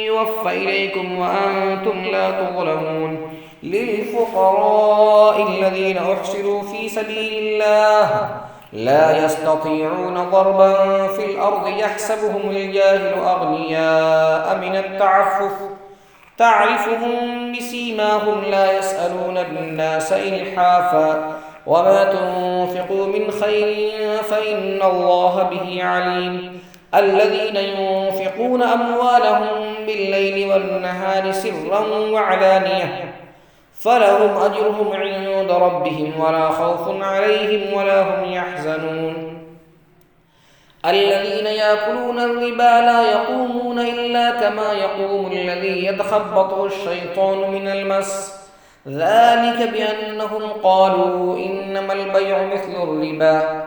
يوفى إليكم وأنتم لا تظلمون. للفقراء الذين أحصروا في سبيل الله لا يستطيعون ضربا في الأرض يحسبهم الجاهل أغنياء من التعفف تعرفهم بسيماهم لا يسألون الناس إلحافا وما تنفقوا من خير فإن الله به عليم. الذين ينفقون أموالهم بالليل والنهار سرا وعلانية فلهم أجرهم عند ربهم ولا خوف عليهم ولا هم يحزنون. الذين يأكلون الربا لا يقومون إلا كما يقوم الذي يتخبطه الشيطان من المس ذلك بأنهم قالوا إنما البيع مثل الربا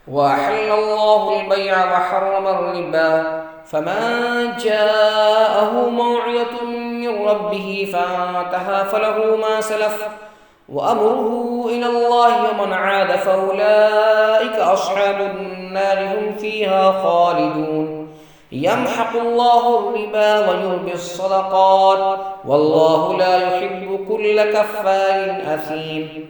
وأحل الله البيع وحرم الربا فمن جاءه موعظة من ربه فانتهى فله ما سلف وأمره إلى الله ومن عاد فأولئك أصحاب النار هم فيها خالدون. يمحق الله الربا ويربي الصدقات والله لا يحب كل كفار أثيم.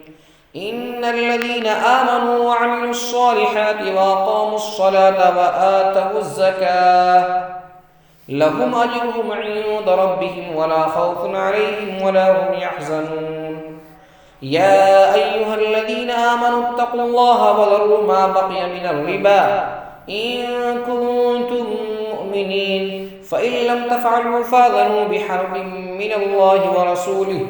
إن الذين آمنوا وعملوا الصالحات وأقاموا الصلاة وآتوا الزكاة لهم أجرهم عند ربهم ولا خوف عليهم ولا هم يحزنون. يا أيها الذين آمنوا اتقوا الله وذروا ما بقي من الربا إن كنتم مؤمنين فإن لم تفعلوا فاذنوا بحرب من الله ورسوله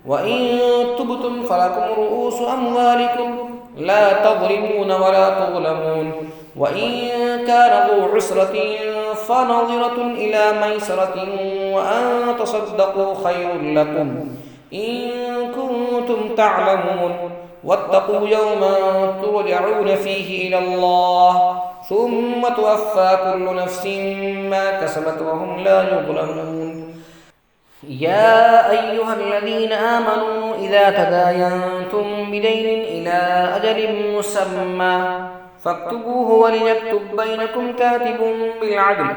وإن تبتم فلكم رؤوس أموالكم لا تظلمون ولا تظلمون. وإن كان ذو عسرة فنظرة إلى ميسرة وأن تصدقوا خير لكم إن كنتم تعلمون واتقوا يوما ترجعون فيه إلى الله ثم توفى كل نفس ما كسبت وهم لا يظلمون يا أيها الذين آمنوا إذا تداينتم بدين إلى أجل مسمى فاكتبوه وليكتب بينكم كاتب بالعدل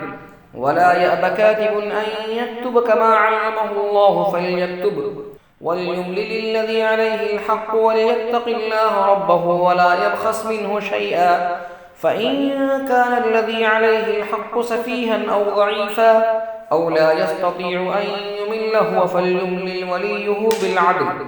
ولا يأب كاتب أن يكتب كما علمه الله فليكتب وليملل الذي عليه الحق وليتق الله ربه ولا يبخس منه شيئا فإن كان الذي عليه الحق سفيها أو ضعيفا أو لا يستطيع أن يمل هو فليملل وليه بالعدل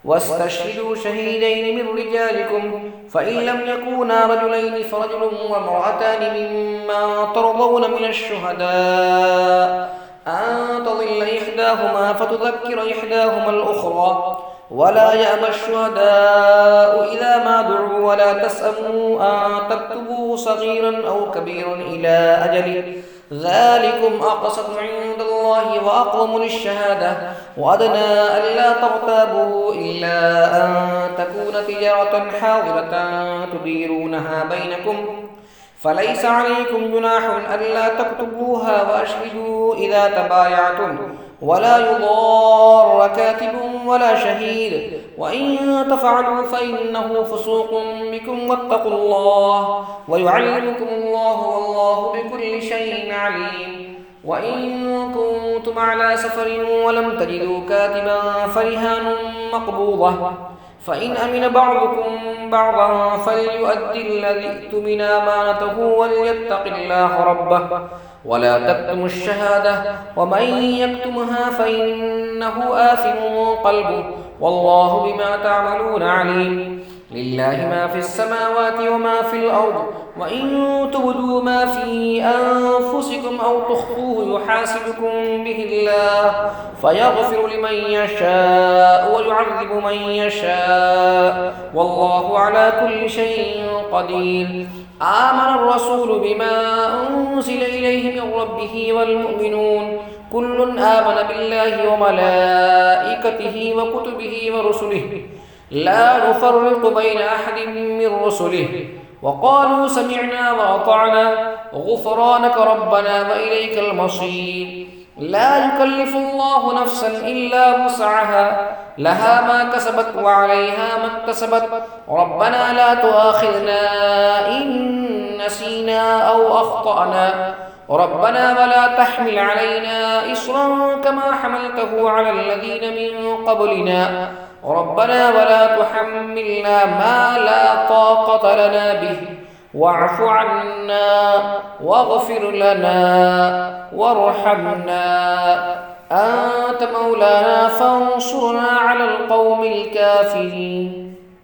واستشهدوا شهيدين من رجالكم فإن لم يكونا رجلين فرجل وامرأتان ممن ترضون من الشهداء أن تضل إحداهما فتذكر إحداهما الأخرى ولا يأبى الشهداء إذا ما دعوا ولا تسأموا أن تكتبوه صغيرا أو كبيرا إلى أجله ذلكم أقسط عند الله وأقوم للشهادة وأدنى ألا ترتابوا إلا أن تكون تجارة حاضرة تديرونها بينكم فليس عليكم جناح ألا تكتبوها وأشهدوا إذا تبايعتم ولا يضار كاتب ولا شهيد وإن تفعلوا فإنه فسوق بكم واتقوا الله ويعلمكم الله والله بكل شيء عليم وإن كنتم على سفر ولم تجدوا كاتبا فرهان مقبوضة فإن أمن بعضكم بعضا فليؤدي الذي ائتمن أمانته وليتق الله ربه ولا تكتموا الشهادة ومن يكتمها فإنه آثم قلبه والله بما تعملون عليم لله ما في السماوات وما في الأرض وإن تبدوا ما في أنفسكم أو تخفوه يحاسبكم به الله فيغفر لمن يشاء ويعذب من يشاء والله على كل شيء قدير آمن الرسول بما أنزل إليه من ربه والمؤمنون كل آمن بالله وملائكته وكتبه ورسله لا نفرق بين أحد من رسله وقالوا سمعنا وأطعنا غفرانك ربنا وإليك المصير لا يكلف الله نفسا إلا وسعها لها ما كسبت وعليها ما اكتسبت ربنا لا تؤاخذنا إن نسينا أو أخطأنا ربنا ولا تحمل علينا إصرا كما حملته على الذين من قبلنا ربنا ولا تحملنا ما لا طاقة لنا به واعف عنا واغفر لنا وارحمنا أنت مولانا فانصرنا على القوم الكافرين